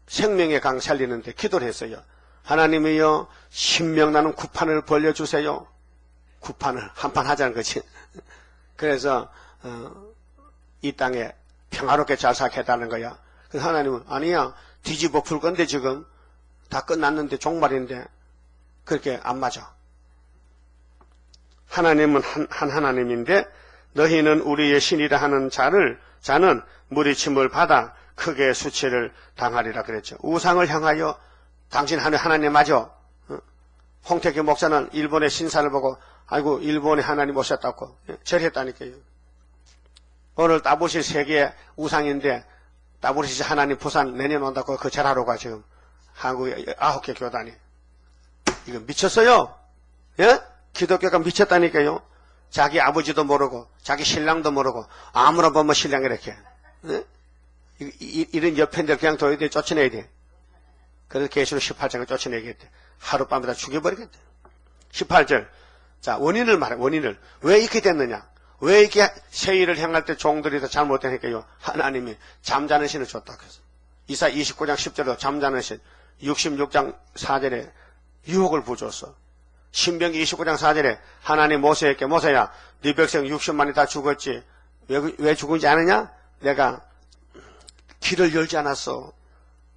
생명의 강 살리는데 기도를 했어요. 하나님이여 신명나는 구판을 벌려주세요. 구판을 한판 하자는 거지. 그래서 이 땅에 평화롭게 잘 살게 해달라는 거야. 그래서 하나님은 아니야 뒤집어 풀 건데 지금 다 끝났는데 종말인데 그렇게 안 맞아. 하나님은 한 하나님인데 너희는 우리의 신이라 하는 자는 무리침을 받아 크게 수치를 당하리라 그랬죠. 우상을 향하여 당신 하나님 맞아. 홍택기 목사는 일본의 신사를 보고 아이고 일본의 하나님 오셨다고 절했다니까요. 오늘 따부시 세계 우상인데 따부시 하나님 부산 내년 온다고 그 절하러 가 지금 한국 9개 교단이. 이거 미쳤어요. 예? 기독교가 미쳤다니까요. 자기 아버지도 모르고 자기 신랑도 모르고 아무나 보면 신랑 이렇게. 예? 이런 옆편들 그냥 둬야 돼. 쫓아내야 돼. 그래서 계시록 18장을 쫓아내겠대. 하룻밤에 다 죽여버리겠대. 18절. 자, 원인을 말해, 원인을. 왜 이렇게 됐느냐? 왜 이렇게 세일을 행할 때 종들이 더 잘못되니까요? 하나님이 잠자는 신을 줬다. 그래서. 이사 29장 10절로 잠자는 신, 66장 4절에 유혹을 부줬어. 신명기 29장 4절에 하나님 모세에게 모세야, 네 백성 60만이 다 죽었지. 왜 죽은지 아느냐? 내가 귀를 열지 않았어.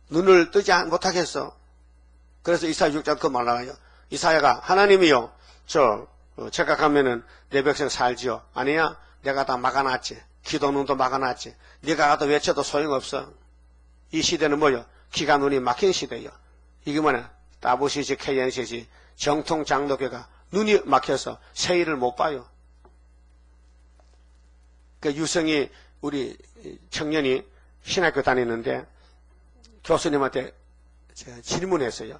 눈을 뜨지 못하겠어. 그래서 이사야 6장 그 말 나와요. 이사야가 하나님이요, 착각하면은 내 백성 살지요. 아니야, 내가 다 막아놨지. 귀도 눈도 막아놨지. 네가 가도 외쳐도 소용없어. 이 시대는 뭐요? 귀가 눈이 막힌 시대요. 이게 뭐냐? WCG, KNCG, 정통 장로교가 눈이 막혀서 세일을 못 봐요. 그 유성이 우리 청년이 신학교 다니는데 교수님한테 질문했어요.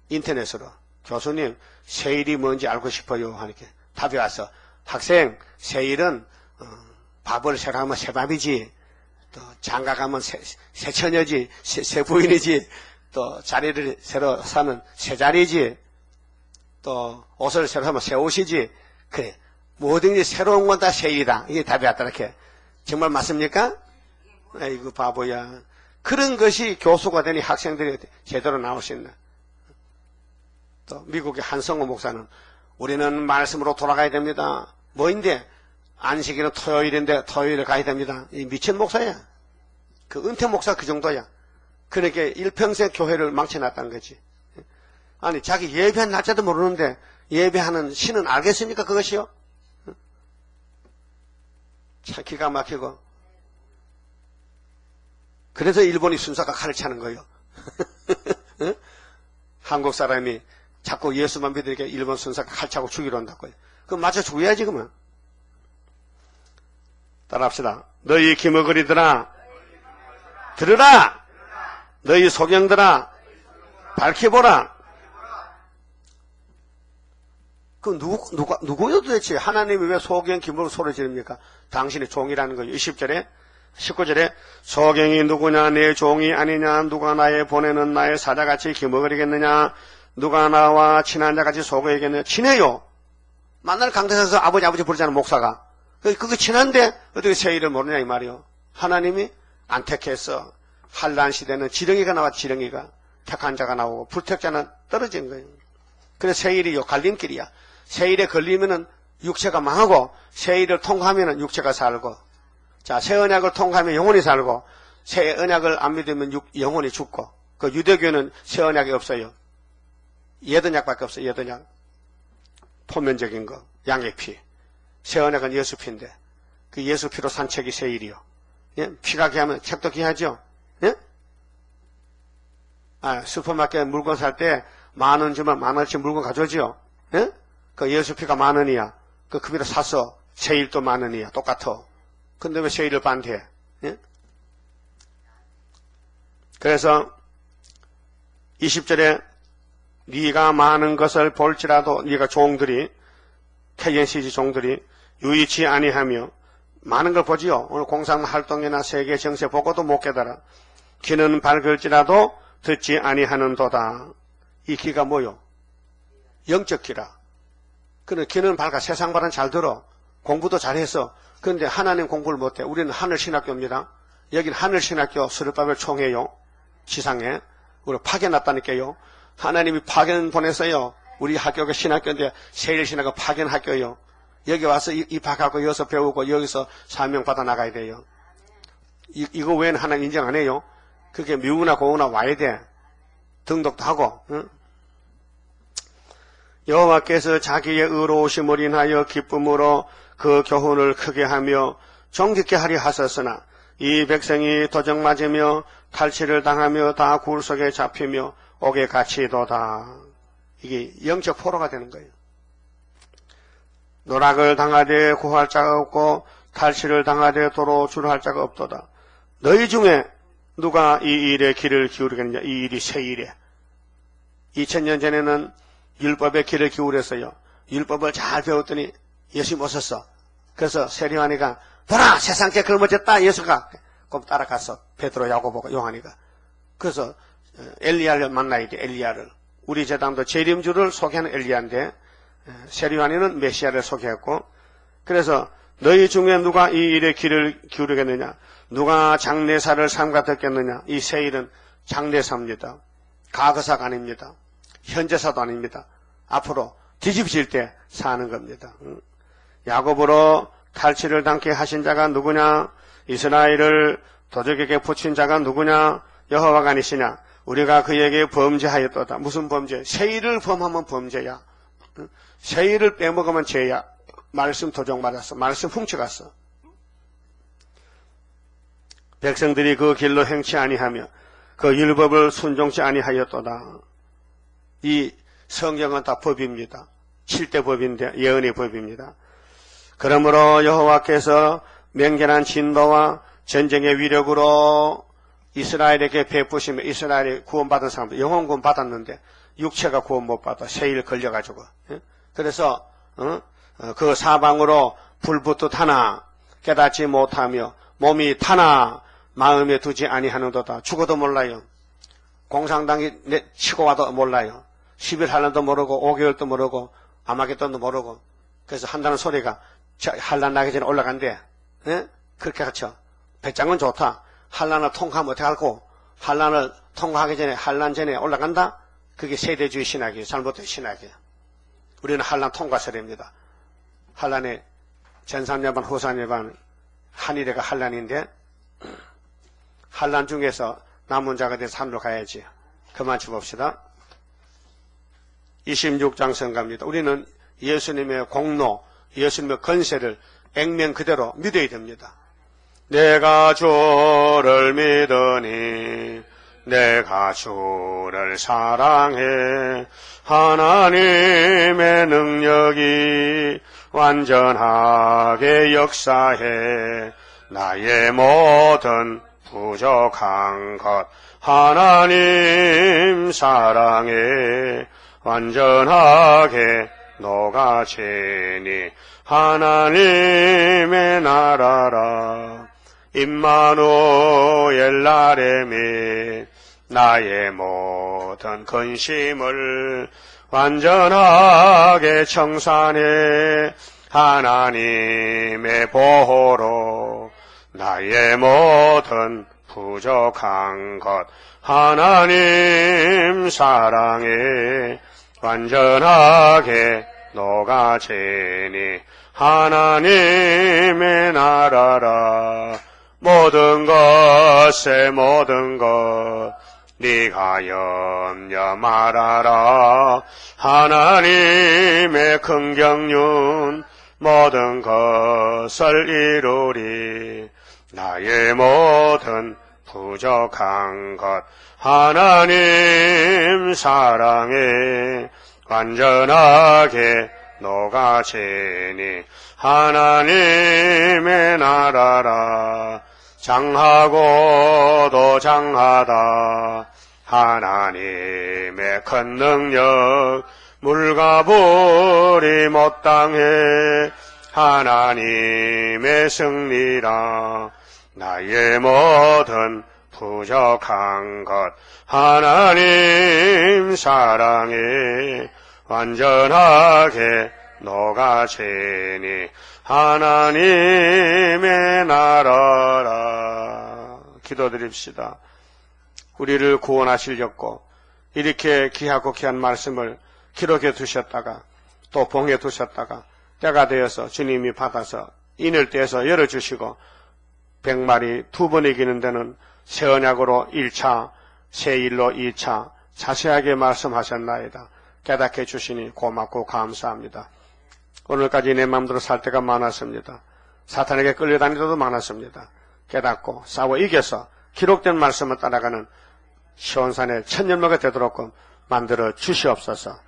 인터넷으로. 교수님, 세일이 뭔지 알고 싶어요. 하니까 답이 와서, 학생, 세일은 밥을 새로 하면 새밥이지, 또 장가가면 새처녀지, 새부인이지, 또 자리를 새로 사면 새자리지, 또 옷을 새로 하면 새옷이지. 그래, 뭐든지 새로운 건 다 세일이다. 이게 답이 왔다. 이렇게. 정말 맞습니까? 아이고 바보야. 그런 것이 교수가 되니 학생들이 제대로 나올 수 있나. 또 미국의 한성호 목사는 우리는 말씀으로 돌아가야 됩니다. 뭐인데? 안식일은 토요일인데 토요일에 가야 됩니다. 이 미친 목사야. 그 은퇴 목사 그 정도야. 그러니까 일평생 교회를 망쳐놨다는 거지. 아니 자기 예배한 날짜도 모르는데 예배하는 신은 알겠습니까? 그것이요? 참 기가 막히고. 그래서 일본이 순사가 칼을 차는 거예요. 한국 사람이 자꾸 예수만 믿으니까 일본 순사가 칼 차고 죽이러 온다고요. 그럼 맞아 죽여야지 그러면. 따라합시다. 너희 기머거리들아 들으라. 너희 소경들아 밝혀보라. 그 누구요 도대체? 하나님이 왜 소경 기머로 소리 지릅니까? 당신의 종이라는 거예요. 20절에 19절에 소경이 누구냐? 내 종이 아니냐? 누가 나의 보내는 나의 사자같이 기머거리겠느냐? 누가 나와 친한 자같이 속어야겠느냐? 친해요. 만날 강대에서 아버지 부르자는 목사가. 그거 친한데 어떻게 세일을 모르냐 이 말이요. 하나님이 안 택했어. 한란 시대는 지렁이가 나와 지렁이가. 택한 자가 나오고 불택자는 떨어진 거예요. 그래서 세일이요 갈림길이야. 세일에 걸리면은 육체가 망하고 세일을 통과하면은 육체가 살고. 자, 새 언약을 통과하면 영혼이 살고 새 언약을 안 믿으면 영혼이 죽고. 그 유대교는 새 언약이 없어요. 옛 언약밖에 없어요. 옛 언약. 표면적인 거. 양의 피. 새 언약은 예수 피인데 그 예수 피로 산 책이 세일이요. 예? 피가 귀하면 책도 귀하죠. 예? 슈퍼마켓 물건 살 때 10,000원 주면 10,000원치 물건 가져오죠. 예? 그 예수 피가 10,000원이야. 그 비로 사서 세일도 10,000원이야. 똑같아. 근데 왜 세일을 반대해? 예? 그래서 20절에 네가 많은 것을 볼지라도 네가 종들이 KNCG 종들이 유의치 아니하며 많은 걸 보지요. 오늘 공상활동이나 세계 정세 보고도 못 깨달아. 귀는 밝을지라도 듣지 아니하는도다. 이 귀가 뭐요? 영적 귀라. 그는 귀는 밝아. 세상 말은 잘 들어. 공부도 잘해서. 그런데 하나님 공부를 못해. 우리는 하늘신학교입니다. 여기는 하늘신학교 스룹바벨 총회요. 지상에. 우리 파견났다니까요. 하나님이 파견 보냈어요. 우리 학교가 신학교인데 세일신학교 파견 학교요. 여기 와서 입학하고 여기서 배우고 여기서 사명 받아 나가야 돼요. 이거 외에는 하나님 인정 안 해요. 그게 미우나 고우나 와야 돼. 등록도 하고. 응? 여호와께서 자기의 의로우심을 인하여 기쁨으로 그 교훈을 크게 하며 정직케 하리 하셨으나 이 백성이 도적 맞으며 탈취를 당하며 다 굴 속에 잡히며 옥에 갇히도다. 이게 영적 포로가 되는 거예요. 노락을 당하되 구할 자가 없고 탈취를 당하되 도로 주할 자가 없도다. 너희 중에 누가 이 일에 귀를 기울이겠느냐. 이 일이 새 일에. 2000년 전에는 율법에 귀를 기울였어요. 율법을 잘 배웠더니 예수 못 썼어. 그래서 세리와니가 보라 세상께 걸머졌다. 예수가 그럼 따라갔어. 베드로 야고보가 요한이가. 그래서 엘리야를 만나야 돼. 엘리야를. 우리 제당도 재림주를 소개하는 엘리야인데 세리요한이는 메시아를 소개했고, 그래서 너희 중에 누가 이 일에 귀를 기울이겠느냐, 누가 장례사를 삼가듣겠느냐. 이 새 일은 장례사입니다. 과거사가 아닙니다. 현재사도 아닙니다. 앞으로 뒤집질 때 사는 겁니다. 야곱으로 탈취를 당케 하신 자가 누구냐? 이스라엘을 도적에게 붙인 자가 누구냐? 여호와가 아니시냐? 우리가 그에게 범죄하였도다. 무슨 범죄? 새 일을 범하면 범죄야. 새 일을 빼먹으면 죄야. 말씀 도적맞았어. 말씀 훔쳐갔어. 백성들이 그 길로 행치 아니하며 그 율법을 순종치 아니하였도다. 이 성경은 다 법입니다. 7대 법인데 예언의 법입니다. 그러므로 여호와께서 맹렬한 진노와 전쟁의 위력으로 이스라엘에게 베푸시며 이스라엘이 구원받은 사람들 영혼 구원 받았는데 육체가 구원 못 받아 세일 걸려가지고 그래서 그 사방으로 불붙듯 하나 깨닫지 못하며 몸이 타나 마음에 두지 아니하는도다. 죽어도 몰라요. 공산당이 치고 와도 몰라요. 11한란도 모르고 5개월도 모르고 아마겟돈도 모르고 그래서 한다는 소리가 한란 나기 전에 올라간대. 그렇게 하죠. 배짱은 좋다. 한란을 통과하면 어떡하고 한란을 통과하기 전에 한란 전에 올라간다? 그게 세대주의 신학이에요. 잘못된 신학이에요. 우리는 한란 통과 세대입니다. 한란의 전산여반 후산여반 한일애가 한란인데 한란 중에서 남은 자가 돼서 산으로 가야지. 그만 쳐봅시다. 26장 성가입니다. 우리는 예수님의 공로, 예수님의 건세를 액면 그대로 믿어야 됩니다. 내가 주를 믿으니 내가 주를 사랑해 하나님의 능력이 완전하게 역사해 나의 모든 부족한 것 하나님 사랑해 완전하게 녹아지니 하나님의 나라라 임마누엘 나레미 나의 모든 근심을 완전하게 청산해 하나님의 보호로 나의 모든 부족한 것 하나님 사랑해 완전하게 녹아지니 하나님의 나라라 모든 것에 모든 것 네가 염려 말아라 하나님의 긍경륜 모든 것을 이루리 나의 모든 부족한 것 하나님 사랑해 완전하게 녹아지니 하나님의 나라라 장하고도 장하다 하나님의 큰 능력 물과 불이 못 당해 하나님의 승리라 나의 모든 부족한 것 하나님 사랑해 완전하게 녹아지니 하나님의 나라라. 기도드립시다. 우리를 구원하시려고 이렇게 귀하고 귀한 말씀을 기록해 두셨다가 또 봉해 두셨다가 때가 되어서 주님이 받아서 인을 떼서 열어주시고 100마리 2번 이기는 데는 새 언약으로 1차 새 일로 2차 자세하게 말씀하셨나이다. 깨닫게 해주시니 고맙고 감사합니다. 오늘까지 내 마음대로 살 때가 많았습니다. 사탄에게 끌려다니도 많았습니다. 깨닫고 싸워 이겨서 기록된 말씀을 따라가는 시온산의 천년마가 되도록 만들어 주시옵소서.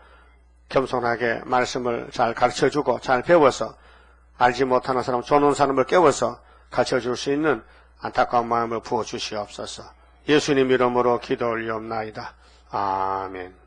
겸손하게 말씀을 잘 가르쳐주고 잘 배워서 알지 못하는 사람 조는 사람을 깨워서 가르쳐줄 수 있는 안타까운 마음을 부어주시옵소서. 예수님 이름으로 기도 올리옵나이다. 아멘.